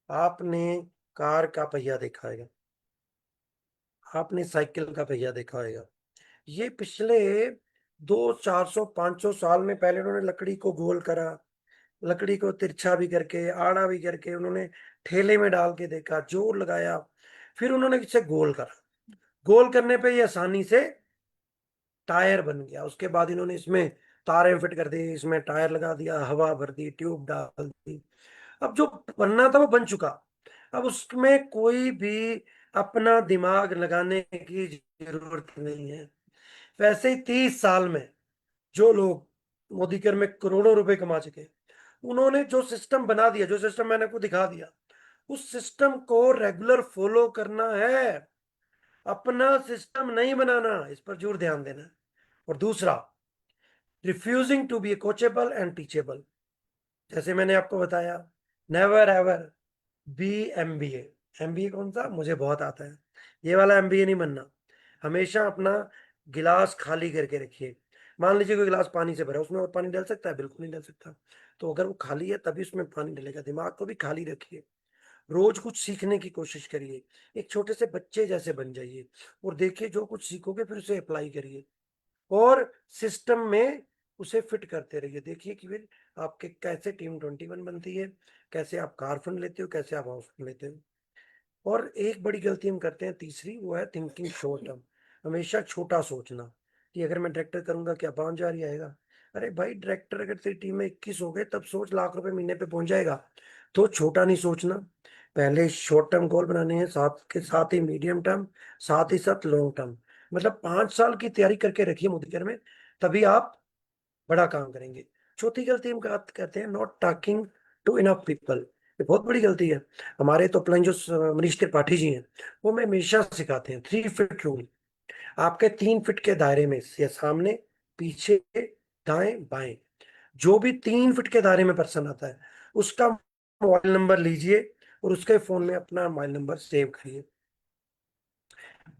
आपने कार का पहिया देखा होगा, आपने साइकिल का पहिया देखा होगा, ये पिछले 400 500 साल में पहले उन्होंने लकड़ी को गोल करा, लकड़ी को तिरछा भी करके, आड़ा भी करके उन्होंने ठेले में डाल के देखा, जोर लगाया, फिर उन्होंने इसे गोल करा। गोल करने पे ये आसानी से टायर बन गया। उसके बाद इन्होंने इसमें तारें फिट कर दी, इसमें टायर लगा दिया, हवा भर दी, ट्यूब डाल दी। अब जो बनना था वो बन चुका, अब उसमें कोई भी अपना दिमाग लगाने की जरूरत नहीं है। वैसे ही 30 साल में जो लोग मोदी केयर में करोड़ों रुपए कमा चुके, उन्होंने जो सिस्टम बना दिया, जो सिस्टम मैंने आपको दिखा दिया, उस सिस्टम को रेगुलर फॉलो करना है, अपना सिस्टम नहीं बनाना। इस पर जरूर ध्यान देना। और दूसरा, refusing to be coachable and teachable. जैसे मैंने आपको बताया, never ever be MBA. MBA कौन सा, मुझे बहुत आता है, ये वाला एमबीए नहीं बनना। हमेशा अपना गिलास खाली करके रखिए। मान लीजिए कोई गिलास पानी से भरा, उसमें और पानी डाल सकता है? बिल्कुल नहीं डाल सकता। तो अगर वो खाली है तभी उसमें पानी डलेगा। दिमाग को भी खाली रखिए, रोज कुछ सीखने की कोशिश करिए, एक छोटे से बच्चे जैसे बन जाइए, और देखिए जो कुछ सीखोगे फिर उसे अप्लाई करिए, और सिस्टम में उसे फिट करते रहिए। देखिए कि फिर आपके कैसे टीम 21 बनती है, कैसे आप कार फंड लेते हो, कैसे आप हाउस फंड लेते हो। और एक बड़ी गलती हम करते हैं, तीसरी, वो है थिंकिंग शॉर्ट टर्म। हमेशा छोटा सोचना कि अगर मैं डायरेक्टर करूंगा क्या 5,000 ही आएगा। अरे भाई, डायरेक्टर अगर तेरी टीम में 21 हो गए तब सोच लाख रुपए महीने पे पहुंच जाएगा। तो छोटा नहीं सोचना, पहले शॉर्ट टर्म गोल बनाने हैं, साथ के साथ ही मीडियम टर्म, साथ ही साथ लॉन्ग टर्म। मतलब 5 साल की तैयारी करके रखिए मोदी केयर में, तभी आप बड़ा काम करेंगे। चौथी गलती हम बात करते हैं, not talking to enough people. ये बहुत बड़ी गलती है। हमारे तो अपलाइन जो मनीष त्रिपाठी जी हैं, वो हमें हमेशा सिखाते हैं 3 फीट रूल। आपके 3 फीट के दायरे में से सामने, पीछे, दाएं बाएं, जो भी 3 फीट के दायरे में पर्सन आता है उसका मोबाइल नंबर लीजिए और उसके फोन में अपना मोबाइल नंबर सेव करिए।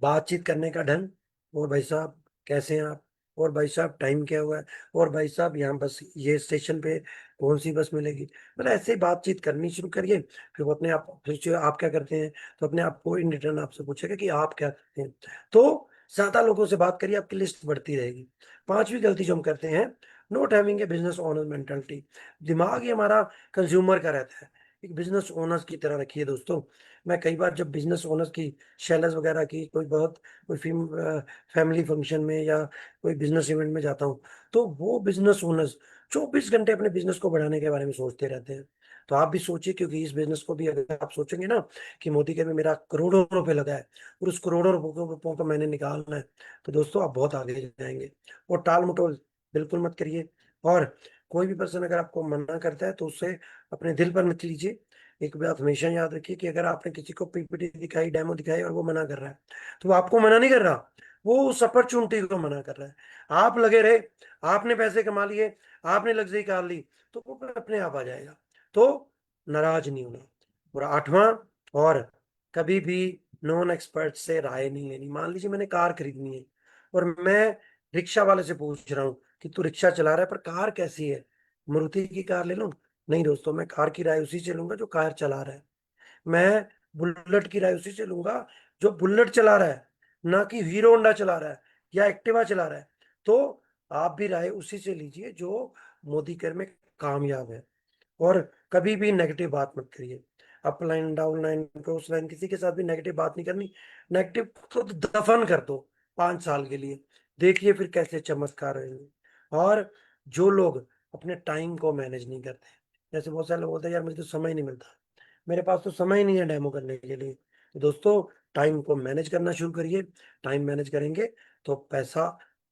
बातचीत करने का ढंग, और भाई साहब कैसे हैं आप, और भाई साहब टाइम क्या हुआ है, और भाई साहब यहाँ बस ये स्टेशन पे कौन सी बस मिलेगी। मतलब ऐसे ही बातचीत करनी शुरू करिए। फिर वो अपने आप, फिर जो आप क्या करते हैं तो अपने आप को इन रिटर्न आपसे पूछेगा कि आप क्या करते हैं। तो ज्यादा लोगों से बात करिए, आपकी लिस्ट बढ़ती रहेगी। पांचवी गलती जो हम करते हैं, not having a business owner mentality. दिमाग ही हमारा कंज्यूमर का रहता है, एक बिजनेस ओनर्स की तरह रखिए दोस्तों। मैं कई बार जब बिजनेस ओनर्स की, शेलर्स वगैरह की, कोई फैमिली फंक्शन में या कोई बिजनेस इवेंट में जाता हूँ, तो वो बिजनेस ओनर्स 24 घंटे अपने बिजनेस को बढ़ाने के बारे में सोचते रहते हैं। तो आप भी सोचिए, क्योंकि इस बिजनेस को भी अगर आप सोचेंगे ना कि मोदी के में मेरा करोड़ों रुपए लगा है और उस करोड़ों रुपयों को मैंने निकालना है, तो दोस्तों आप बहुत आगे जाएंगे। और टाल मटोल बिल्कुल मत करिए। और कोई भी पर्सन अगर आपको मना करता है तो उससे अपने दिल पर मत लीजिए। एक बात हमेशा याद रखिए कि अगर आपने किसी को पीपीटी दिखाई, डेमो दिखाई और वो मना कर रहा है, तो वो आपको मना नहीं कर रहा, वो उस अपॉर्चुनिटी को मना कर रहा है। आप लगे रहे, आपने पैसे कमा लिए, आपने लग्जरी कार ली, तो वो अपने आप आ जाएगा। तो नाराज नहीं होना। और आठवां, और कभी भी नॉन एक्सपर्ट से राय नहीं लेनी। मान लीजिए मैंने कार खरीदनी है और मैं रिक्शा वाले से पूछ रहा हूँ कि तू रिक्शा चला रहा है पर कार कैसी है, मारुति की कार ले लूं? नहीं दोस्तों, मैं कार की राय उसी से लूंगा जो कार चला रहा है। मैं बुलेट की राय उसी से लूंगा जो बुलेट चला रहा है, ना कि हीरो होंडा चला रहा है या एक्टिवा चला रहा है। तो आप भी राय उसी से लीजिए जो मोदी केयर में कामयाब है। और कभी भी नेगेटिव बात मत करिए। Up line, down line, cross line, किसी के साथ भी नेगेटिव बात नहीं करनी। नेगेटिव तो दफन कर दो 5 साल के लिए, देखिए फिर कैसे चमत्कार होंगे। और जो लोग अपने टाइम को मैनेज नहीं करते, जैसे बहुत सारे लोग बोलते हैं यार मुझे तो समय नहीं मिलता, मेरे पास तो समय ही नहीं है डेमो करने के लिए। तो दोस्तों, टाइम को मैनेज करना शुरू करिए। टाइम मैनेज करेंगे तो पैसा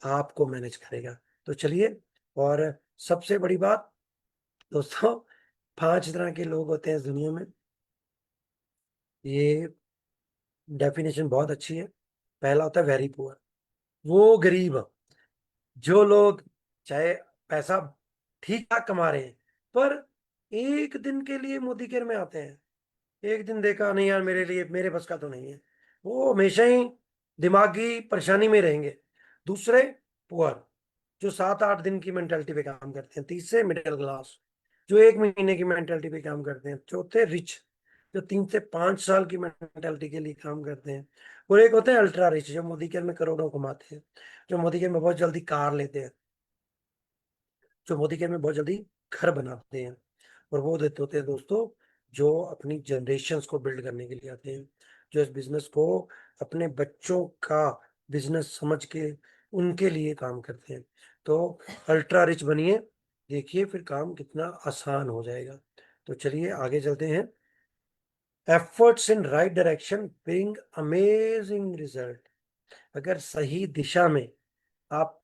आपको मैनेज करेगा। तो चलिए, और सबसे बड़ी बात दोस्तों, 5 तरह के लोग होते हैं इस दुनिया में। ये डेफिनेशन बहुत अच्छी है। पहला होता है वेरी पुअर, वो गरीब। जो लोग चाहे पैसा ठीक ठाक कमा रहे हैं पर एक दिन के लिए मोदी केयर में आते हैं, एक दिन देखा नहीं यार मेरे लिए, मेरे बस का तो नहीं है, वो हमेशा ही दिमागी परेशानी में रहेंगे। दूसरे पुअर, जो 7-8 दिन की मेंटेलिटी पे काम करते हैं। तीसरे मिडिल क्लास, जो 1 महीने की मेंटेलिटी पे काम करते हैं। चौथे रिच, जो 3 से 5 साल की मेंटेलिटी के लिए काम करते हैं। और एक होते हैं अल्ट्रा रिच, जो मोदी केयर में करोड़ों कमाते हैं, जो मोदी केयर में बहुत जल्दी कार लेते हैं, जो मोदी केयर में बहुत जल्दी घर बनाते हैं। और वो देते होते हैं दोस्तों जो अपनी जनरेशन को बिल्ड करने के लिए आते हैं, जो इस बिजनेस को अपने बच्चों का बिजनेस समझ के उनके लिए काम करते हैं। तो अल्ट्रा रिच बनिए, देखिए फिर काम कितना आसान हो जाएगा। तो चलिए आगे चलते हैं। Efforts in right direction bring amazing result. अगर सही दिशा में आप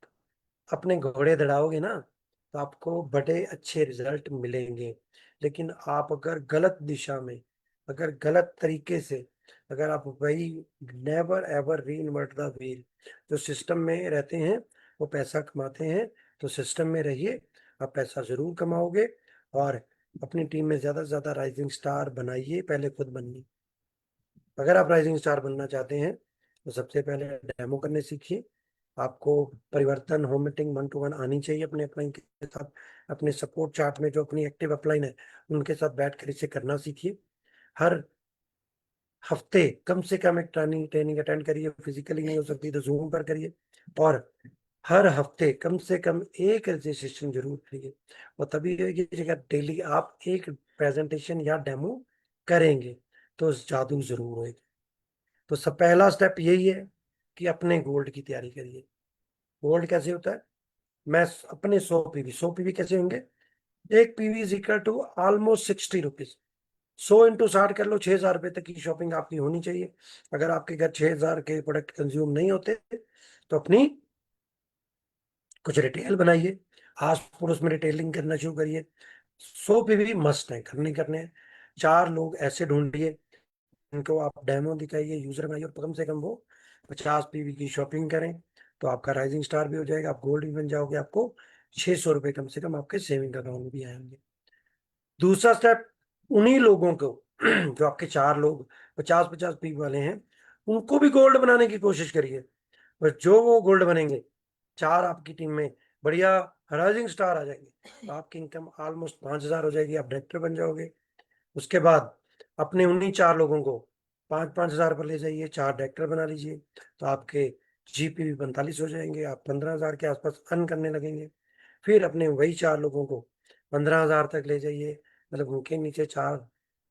अपने घोड़े दौड़ाओगे ना, तो आपको बड़े अच्छे रिजल्ट मिलेंगे। लेकिन आप अगर गलत दिशा में, अगर गलत तरीके से, अगर आप वही नेवर एवर रीइन्वर्ट द व्हील, जो सिस्टम में रहते हैं वो पैसा कमाते हैं, तो सिस्टम में रहिए, आप पैसा जरूर कमाओगे। और अपनी टीम में ज्यादा से ज्यादा राइजिंग स्टार बनाइए, पहले खुद बनिए। अगर आप राइजिंग स्टार बनना चाहते हैं तो सबसे पहले डेमो करने सीखिए। आपको परिवर्तन, होम मीटिंग, 1-to-1 आनी चाहिए अपने अपलाइन के साथ। अपने सपोर्ट चार्ट में जो अपनी एक्टिव अपलाइन है उनके साथ बैठकर इसे करना सीखिए। हर हफ्ते कम से कम एक ट्रेनिंग ट्रेनिंग अटेंड करिए। फिजिकली नहीं हो सकती तो जूम पर करिए। और हर हफ्ते कम से कम एक रजिस्ट्रेशन जरूर करिए। और तभी होगी अगर डेली आप एक प्रेजेंटेशन या डेमो करेंगे तो जादू जरूर होएगा। तो सब पहला स्टेप यही है कि अपने गोल्ड की तैयारी करिए। गोल्ड कैसे होता है? मैं अपने 100 पीवी कैसे होंगे? एक PV is equal to almost 60 rupees. 100 × 60 कर लो, 6,000 रुपए तक की शॉपिंग आपकी होनी चाहिए। अगर आपके घर 6,000 के प्रोडक्ट कंज्यूम नहीं होते तो अपनी कुछ रिटेल बनाइए, आस पड़ोस में रिटेलिंग करना शुरू करिए। 100 पीवी मस्ट है, करने करने हैं। 4 लोग ऐसे ढूंढिए उनको आप डेमो दिखाइए, यूजर बनाइए, और कम से कम वो 50 पीवी की शॉपिंग करें। तो आपका राइजिंग स्टार भी हो जाएगा, आप गोल्ड भी बन जाओगे, आपको 600 रुपए कम से कम आपके सेविंग अकाउंट में भी आएंगे। दूसरा स्टेप, उन्हीं लोगों को जो आपके 4 लोग 50-50 पीवी वाले हैं, उनको भी गोल्ड बनाने की कोशिश करिए। और जो वो गोल्ड बनेंगे, 4 आपकी टीम में बढ़िया राइजिंग स्टार आ जाएंगे, तो आपकी इनकम ऑलमोस्ट 5,000 हो जाएगी, आप डायरेक्टर बन जाओगे। उसके बाद अपने उन्हीं 4 लोगों को 5-5 हजार पर ले जाइए, 4 डायरेक्टर बना लीजिए, तो आपके जीपी भी 45 हो जाएंगे, आप 15,000 के आसपास अर्न करने लगेंगे। फिर अपने वही 4 लोगों को 15,000 तक ले जाइए, मतलब उनके नीचे 4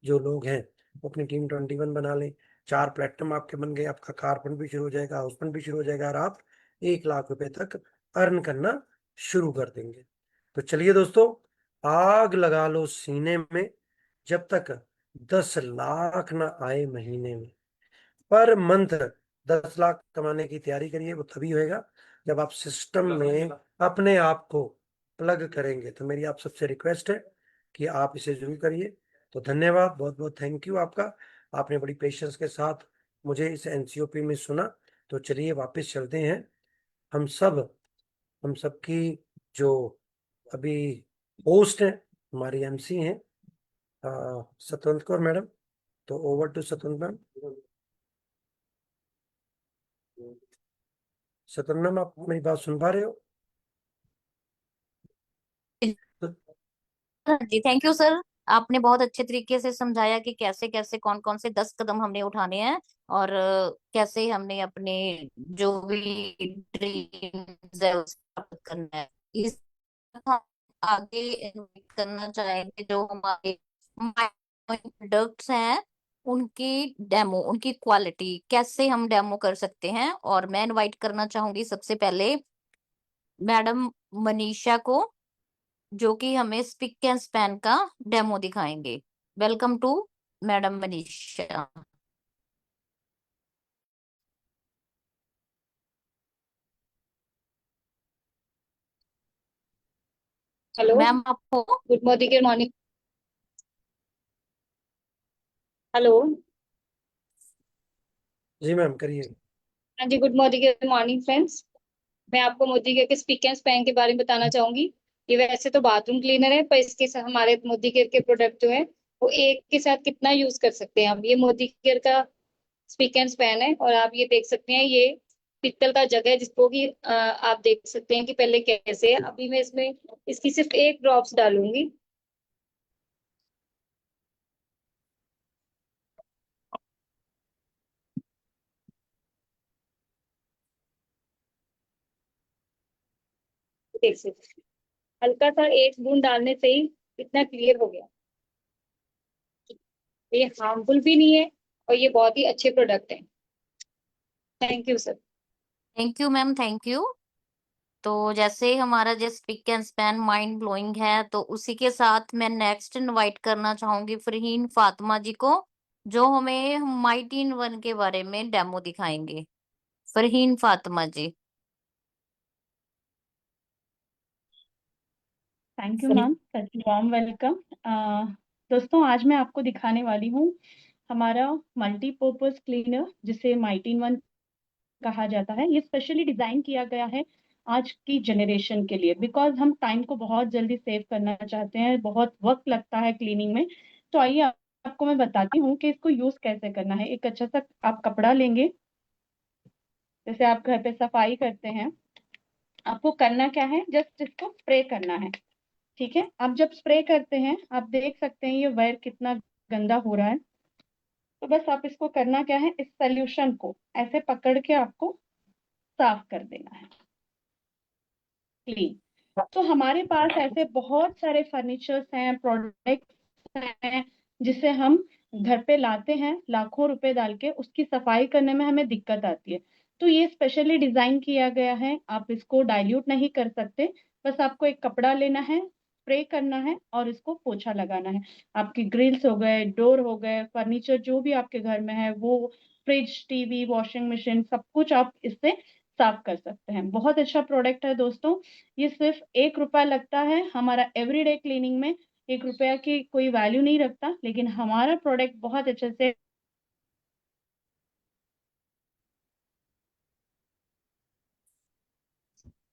जो लोग हैं वो अपनी टीम 21 बना लें। 4 प्लेटफॉर्म आपके बन गए, आपका कार फंड भी शुरू हो जाएगा, हाउस फंड भी शुरू हो जाएगा, और आप 1 लाख रुपए तक अर्न करना शुरू कर देंगे। तो चलिए दोस्तों, आग लगा लो सीने में, जब तक 10 लाख ना आए महीने में। पर मंथ 10 लाख कमाने की तैयारी करिए। वो तभी होएगा जब आप सिस्टम में अपने आप को प्लग करेंगे। तो मेरी आप सबसे रिक्वेस्ट है कि आप इसे जरूर करिए। तो धन्यवाद, बहुत बहुत थैंक यू आपका। आपने बड़ी पेशेंस के साथ मुझे इस एनसीओपी में सुना। तो चलिए वापस चलते हैं। हम सबकी जो अभी होस्ट हैं, हमारी एमसी हैं सतवंत कौर मैडम। तो over to Satwant ma'am. Satwant ma'am, आप मेरी बात सुन पा रहे हो? तो हाँ जी, थैंक यू सर। आपने बहुत अच्छे तरीके से समझाया कि कैसे कैसे कौन कौन से 10 कदम हमने उठाने हैं, और कैसे हमने अपने जो भी ड्रीम्स है उसे प्राप्त करना है। इस हम आगे invite करना चाहेंगे जो हमारे प्रोडक्ट्स हैं, उनकी डेमो, उनकी क्वालिटी कैसे हम डेमो कर सकते हैं। और मैं इनवाइट करना चाहूंगी सबसे पहले मैडम मनीषा को, जो कि हमें स्पिक एंड स्पैन का डेमो दिखाएंगे। Welcome to madam Manisha. Hello, ma'am आपको good morning, good morning. Hello. जी मैम, करिए। हाँ जी, good morning, good morning friends. मैं आपको मोदी केयर के स्पिक एंड स्पैन के बारे में बताना चाहूंगी। ये वैसे तो बाथरूम क्लीनर है, पर इसके साथ हमारे मोदी केयर के प्रोडक्ट जो है वो एक के साथ कितना यूज कर सकते हैं हम। ये मोदी केयर का स्पिक एंड स्पैन है, और आप ये देख सकते हैं, ये पित्तल का जग है जिसको कि आप देख सकते हैं कि पहले कैसे है। अभी मैं इसमें इसकी सिर्फ एक ड्रॉप्स डालूंगी। देख सकते हैं, हल्का सा एक बूंद डालने से ही कितना क्लियर हो गया। ये हार्मफुल भी नहीं है, और ये बहुत ही अच्छे प्रोडक्ट हैं। Thank you sir. Thank you ma'am, thank you. तो जैसे हमारा जो speak and span mind blowing है, तो उसी के साथ मैं नेक्स्ट इनवाइट करना चाहूंगी फरहीन फातिमा जी को, जो हमें माइटी इन वन के बारे में डेमो दिखाएंगे। Farheen Fatima ji. Thank you ma'am, such warm welcome. दोस्तों, आज मैं आपको दिखाने वाली हूँ हमारा मल्टीपर्पज क्लीनर, जिसे माइटीन वन कहा जाता है। ये स्पेशली डिजाइन किया गया है आज की जनरेशन के लिए, बिकॉज हम टाइम को बहुत जल्दी सेव करना चाहते हैं, बहुत वक्त लगता है क्लीनिंग में। तो आइए आपको मैं बताती हूँ कि इसको यूज कैसे करना है। एक अच्छा सा आप कपड़ा लेंगे, जैसे आप घर पे सफाई करते हैं। आपको करना क्या है, जस्ट इसको स्प्रे करना है। ठीक है, आप जब स्प्रे करते हैं, आप देख सकते हैं ये वायर कितना गंदा हो रहा है। तो बस आप इसको करना क्या है, इस सोल्यूशन को ऐसे पकड़ के आपको साफ कर देना है, क्लीन। तो हमारे पास ऐसे बहुत सारे फर्नीचर्स हैं, प्रोडक्ट्स हैं, जिसे हम घर पे लाते हैं लाखों रुपए डाल के, उसकी सफाई करने में हमें दिक्कत आती है। तो ये स्पेशली डिजाइन किया गया है, आप इसको डाइल्यूट नहीं कर सकते। बस आपको एक कपड़ा लेना है, स्प्रे करना है और इसको पोछा लगाना है। आपकी ग्रिल्स हो गए, डोर हो गए, फर्नीचर जो भी आपके घर में है, वो फ्रिज, टीवी, वॉशिंग मशीन, सब कुछ आप इससे साफ कर सकते हैं। बहुत अच्छा प्रोडक्ट है दोस्तों। ये सिर्फ 1 रुपया लगता है। हमारा एवरीडे क्लीनिंग में 1 रुपया की कोई वैल्यू नहीं रखता, लेकिन हमारा प्रोडक्ट बहुत अच्छे से।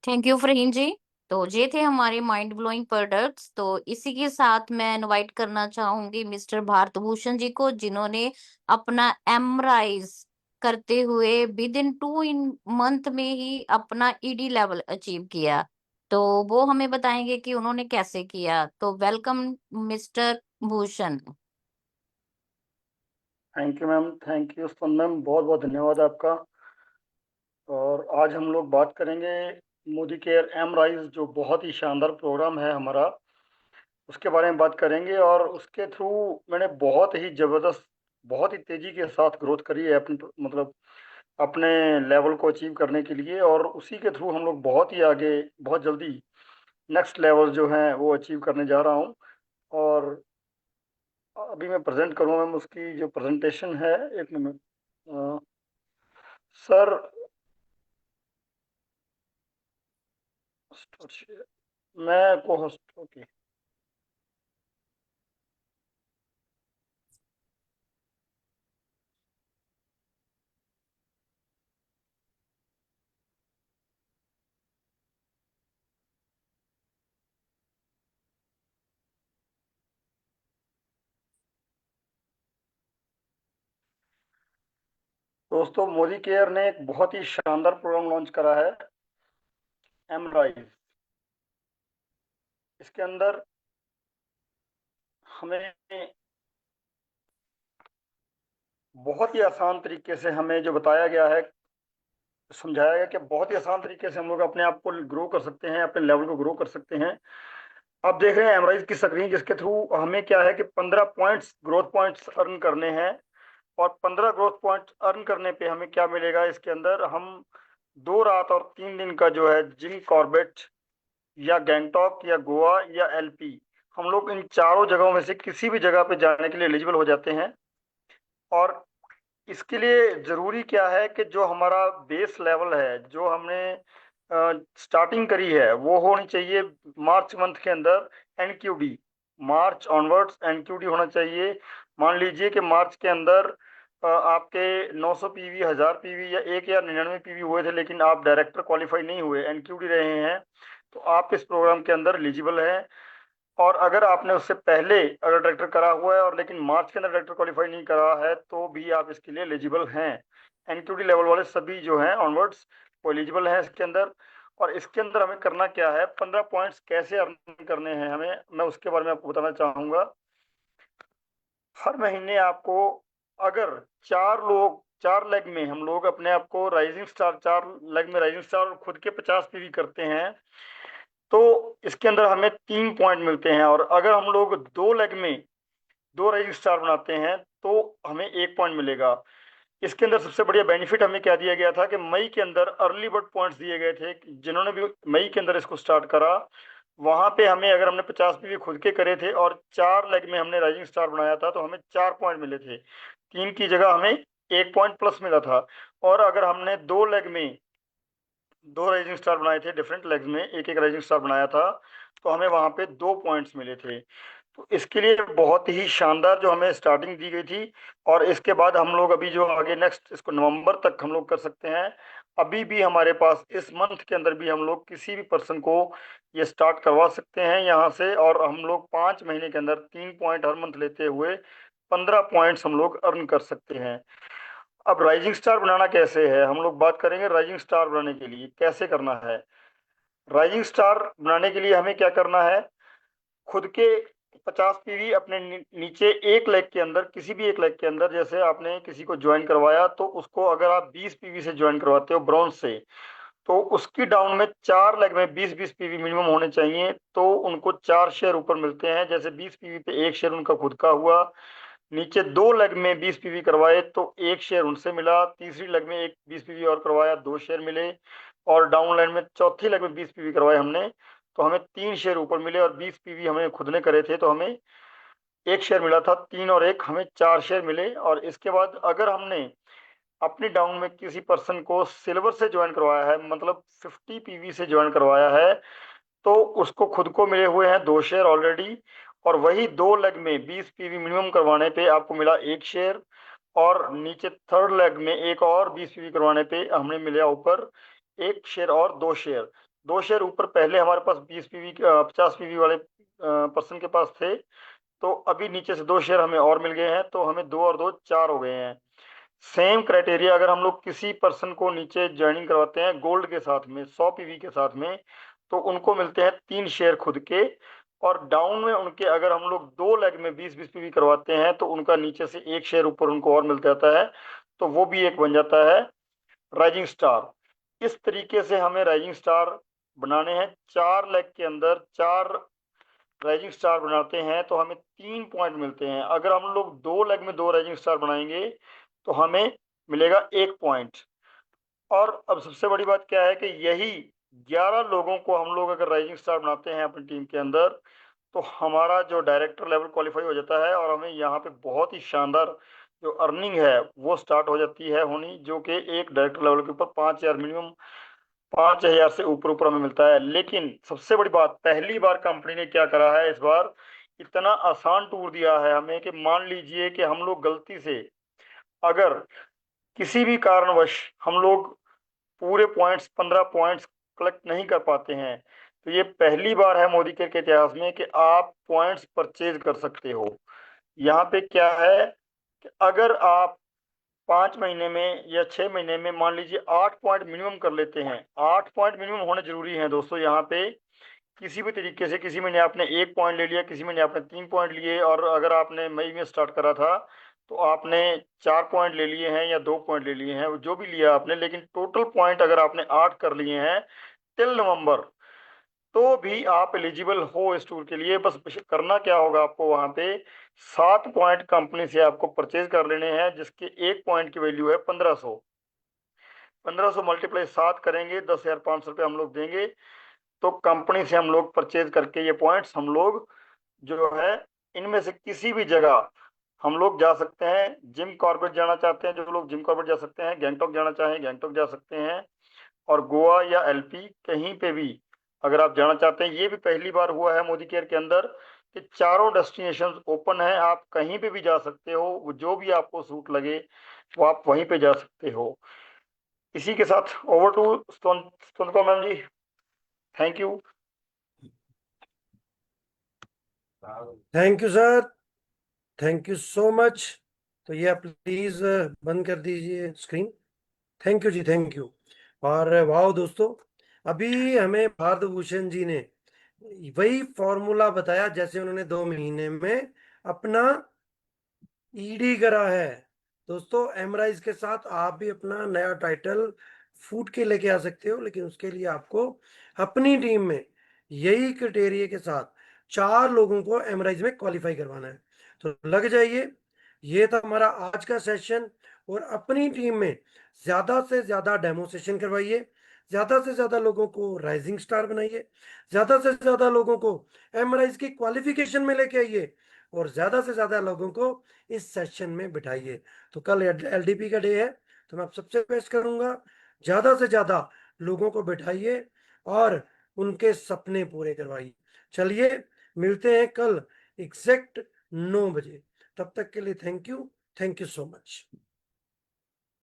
थैंक यू फरहीन जी। तो ये थे हमारे माइंड ब्लोइंग प्रोडक्ट्स। तो इसी के साथ मैं इनवाइट करना चाहूंगी मिस्टर भारत भूषण जी को, जिन्होंने अपना एमराइज करते हुए विद इन 2 मंथ में ही अपना ईडी लेवल अचीव किया। तो वो हमें बताएंगे कि उन्होंने कैसे किया। तो welcome mister Bhushan. Thank you ma'am, thank you सन मैम, बहुत बहुत धन्यवाद आपका। और आज हम लोग बात करेंगे मोदी केयर एम राइज, जो बहुत ही शानदार प्रोग्राम है हमारा, उसके बारे में बात करेंगे। और उसके थ्रू मैंने बहुत ही ज़बरदस्त, बहुत ही तेज़ी के साथ ग्रोथ करी है अपनी, मतलब अपने लेवल को अचीव करने के लिए। और उसी के थ्रू हम लोग बहुत ही आगे, बहुत जल्दी नेक्स्ट लेवल जो है वो अचीव करने जा रहा हूँ। और अभी मैं प्रेजेंट करूँगा मैम, उसकी जो प्रेजेंटेशन है, एक मिनट सर। मैं को होस्ट। ओके, दोस्तों मोदी केयर ने एक बहुत ही शानदार प्रोग्राम लॉन्च करा है, एमराइज। इसके अंदर हमें बहुत ही आसान तरीके से हमें जो बताया गया है, समझाया गया कि बहुत ही आसान तरीके से हम लोग अपने आप को ग्रो कर सकते हैं, अपने लेवल को ग्रो कर सकते हैं। आप देख रहे हैं एमराइज की स्क्रीन, जिसके थ्रू हमें क्या है कि 15 पॉइंट्स ग्रोथ पॉइंट्स अर्न करने हैं। और 15 ग्रोथ पॉइंट्स अर्न करने पे हमें क्या मिलेगा, इसके अंदर हम 2 रात और 3 दिन का जो है जिम कॉर्बेट या गैंगटॉक या गोवा या एलपी, हम लोग इन चारों जगहों में से किसी भी जगह पे जाने के लिए एलिजिबल हो जाते हैं। और इसके लिए जरूरी क्या है कि जो हमारा बेस लेवल है, जो हमने स्टार्टिंग करी है, वो होनी चाहिए मार्च मंथ के अंदर एनक्यूडी, मार्च ऑनवर्ड्स एनक्यूडी होना चाहिए। मान लीजिए कि मार्च के अंदर आपके 900 पीवी, 1000 पीवी या 1099 पीवी हुए थे, लेकिन आप डायरेक्टर क्वालिफाई नहीं हुए, एनक्यूडी रहे हैं, तो आप इस प्रोग्राम के अंदर एलिजिबल हैं। और अगर आपने उससे पहले अगर डायरेक्टर करा हुआ है और लेकिन मार्च के अंदर डायरेक्टर क्वालिफाई नहीं करा है, तो भी आप इसके लिए एलिजिबल हैं। एनक्यूडी लेवल वाले सभी जो हैं ऑनवर्ड्स वो एलिजिबल हैं इसके अंदर। और इसके अंदर हमें करना क्या है, 15 पॉइंट्स कैसे अर्न करने हैं हमें, मैं उसके बारे में आपको बताना चाहूंगा। हर महीने आपको अगर 4 लेग में हम लोग अपने आप को राइजिंग स्टार, 4 लेग में राइजिंग स्टार और खुद के 50 पीवी करते हैं, तो इसके अंदर हमें 3 पॉइंट मिलते हैं। और अगर हम लोग 2 लेग में 2 राइजिंग स्टार बनाते हैं तो हमें 1 पॉइंट मिलेगा। इसके अंदर सबसे बढ़िया बेनिफिट हमें क्या दिया गया था कि मई के अंदर अर्ली बर्ड पॉइंट्स दिए गए थे। जिन्होंने भी मई के अंदर इसको स्टार्ट करा, वहां पे हमें, अगर हमने 50 पीवी खुद के करे थे और 4 लेग में हमने राइजिंग स्टार बनाया था, तो हमें 4 पॉइंट मिले थे। 3 की जगह हमें 1 पॉइंट प्लस मिला था। और अगर हमने 2 लेग में 2 राइजिंग स्टार बनाए थे, डिफरेंट लेग्स में एक एक राइजिंग स्टार बनाया था, तो हमें वहां पे 2 पॉइंट्स मिले थे। तो इसके लिए बहुत ही शानदार जो हमें स्टार्टिंग दी गई थी। और इसके बाद हम लोग अभी जो आगे नेक्स्ट इसको नवंबर तक हम लोग कर सकते हैं। अभी भी हमारे पास इस मंथ के अंदर भी हम लोग किसी भी पर्सन को ये स्टार्ट करवा सकते हैं यहाँ से। और हम लोग 5 महीने के अंदर 3 पॉइंट हर मंथ लेते हुए 15 पॉइंट्स हम लोग अर्न कर सकते हैं। अब राइजिंग स्टार बनाना कैसे है, हम लोग बात करेंगे। राइजिंग स्टार बनाने के लिए कैसे करना है, राइजिंग स्टार बनाने के लिए हमें क्या करना है, खुद के 50 पीवी अपने नीचे एक लेग के अंदर, किसी भी एक लेग के अंदर, जैसे आपने किसी को ज्वाइन करवाया, तो उसको अगर आप 20 पीवी से ज्वाइन करवाते हो ब्रॉन्ज से, तो उसकी डाउन में 4 लेग में 20-20 पीवी मिनिमम होने चाहिए, तो उनको 4 शेयर ऊपर मिलते हैं। जैसे 20 पीवी पे 1 शेयर उनका खुद का हुआ, नीचे 2 लेग में 20 पीवी करवाए तो 1 शेयर उनसे मिला, तीसरी लेग में एक 20 पीवी और करवाया, 2 शेयर मिले। और डाउन लाइन में चौथी लेग में 20 पीवी करवाए हमने, तो हमें 3 शेयर ऊपर मिले। और 20 पीवी हमें खुद ने करे थे, तो हमें 1 शेयर मिला था, 3 और 1 हमें 4 शेयर मिले। और इसके बाद अगर हमने अपनी डाउन में किसी पर्सन को सिल्वर से ज्वाइन करवाया है, मतलब 50 पीवी से ज्वाइन करवाया है, तो उसको खुद को मिले हुए हैं 2 शेयर ऑलरेडी। और वही 2 लेग में 20 पीवी मिनिमम करवाने पे आपको मिला 1 शेयर। और नीचे थर्ड लेग में एक और 20 पीवी करवाने पे हमने मिला ऊपर 1 शेयर और 2 शेयर। 2 शेयर ऊपर पहले हमारे पास 20 पीवी 50 पीवी वाले पर्सन के पास थे, तो अभी नीचे से 2 शेयर हमें और मिल गए हैं, तो हमें 2 और 2 4 हो गए हैं। सेम क्राइटेरिया अगर हम लोग किसी पर्सन को नीचे ज्वाइनिंग करवाते हैं गोल्ड के साथ में, 100 पीवी के साथ में, तो उनको मिलते हैं 3 शेयर खुद के। और डाउन में उनके अगर हम लोग 2 लेग में 20-20 पीवी करवाते हैं, तो उनका नीचे से 1 शेयर ऊपर उनको और मिल जाता है, तो वो भी एक बन जाता है राइजिंग स्टार। इस तरीके से हमें राइजिंग स्टार बनाने हैं। 4 लेग के अंदर 4 राइजिंग स्टार बनाते हैं तो हमें 3 पॉइंट मिलते हैं। अगर हम लोग 2 लेग में 2 राइजिंग स्टार बनाएंगे तो हमें मिलेगा 1 पॉइंट। और अब सबसे बड़ी बात क्या है कि यही 11 लोगों को हम लोग अगर राइजिंग स्टार बनाते हैं अपनी टीम के अंदर, तो हमारा जो डायरेक्टर लेवल क्वालिफाई हो जाता है। और हमें यहाँ पे बहुत ही शानदार जो अर्निंग है वो स्टार्ट हो जाती है होनी, जो कि एक डायरेक्टर लेवल के ऊपर 5000 मिनिमम 5,000 से ऊपर ऊपर हमें मिलता है। लेकिन सबसे बड़ी बात, पहली बार कंपनी ने क्या करा है इस बार, इतना आसान टूर दिया है हमें कि मान लीजिए कि हम लोग गलती से अगर किसी भी कारणवश हम लोग पूरे पॉइंट्स 15 पॉइंट्स कलेक्ट नहीं कर पाते हैं, तो ये पहली बार है मोदी केयर के इतिहास में कि आप पॉइंट्स परचेज कर सकते हो। यहाँ पे क्या है कि अगर आप 5 महीने में या 6 महीने में मान लीजिए 8 पॉइंट मिनिमम कर लेते हैं, 8 पॉइंट मिनिमम होने जरूरी है दोस्तों। यहाँ पे किसी भी तरीके से, किसी महीने आपने 1 पॉइंट ले लिया, किसी महीने आपने 3 पॉइंट लिए, और अगर आपने मई में स्टार्ट करा था तो आपने 4 पॉइंट ले लिए हैं या 2 पॉइंट ले लिए हैं, जो भी लिया आपने, लेकिन टोटल पॉइंट अगर आपने 8 कर लिए हैं टिल नवंबर, तो भी आप एलिजिबल हो इस टूर के लिए। बस करना क्या होगा आपको, वहां पे 7 पॉइंट कंपनी से आपको परचेज कर लेने हैं, जिसके 1 पॉइंट की वैल्यू है 1500। 1500 मल्टीप्लाई 7 करेंगे, 10,500 रुपये हम लोग देंगे, तो कंपनी से हम लोग परचेज करके ये पॉइंट्स हम लोग जो है इनमें से किसी भी जगह हम लोग जा सकते हैं। जिम कॉर्बेट जाना चाहते हैं जो लोग, जिम कॉर्बेट जा सकते हैं, गैंगटॉक जाना चाहें गैंगटॉक जा सकते हैं, और गोवा या एलपी कहीं पे भी अगर आप जाना चाहते हैं। ये भी पहली बार हुआ है मोदी केयर के अंदर कि चारों डेस्टिनेशन ओपन है, आप कहीं पे भी जा सकते हो, जो भी आपको सूट लगे वो आप वहीं पे जा सकते हो। इसी के साथ ओवर टू स्तुनपा मैम जी, thank you. Thank you sir, thank you so much. तो ये आप प्लीज बंद कर दीजिए स्क्रीन। थैंक यू जी, थैंक यू। और वाह दोस्तों, अभी हमें भारत भूषण जी ने वही फॉर्मूला बताया जैसे उन्होंने 2 महीने में अपना ईडी करा है। दोस्तों एमराइज के साथ आप भी अपना नया टाइटल फूड के लेके आ सकते हो, लेकिन उसके लिए आपको अपनी टीम में यही क्राइटेरिया के साथ 4 लोगों को एमराइज में क्वालिफाई करवाना है। तो लग जाइए, ये था हमारा आज का सेशन। और अपनी टीम में ज्यादा से ज्यादा डेमो सेशन करवाइए, ज्यादा से ज्यादा लोगों को राइजिंग स्टार बनाइए, ज्यादा से ज्यादा लोगों को एमराइज की क्वालिफिकेशन में लेके आइए, और ज्यादा से ज्यादा लोगों को इस सेशन में बिठाइए। तो कल एलडीपी का डे है, तो मैं आप सबसे रिक्वेस्ट करूंगा ज्यादा से ज्यादा लोगों को बिठाइए और उनके सपने पूरे करवाइए। चलिए मिलते हैं कल एग्जैक्ट 9 बजे। तब तक के लिए थैंक यू सो मच।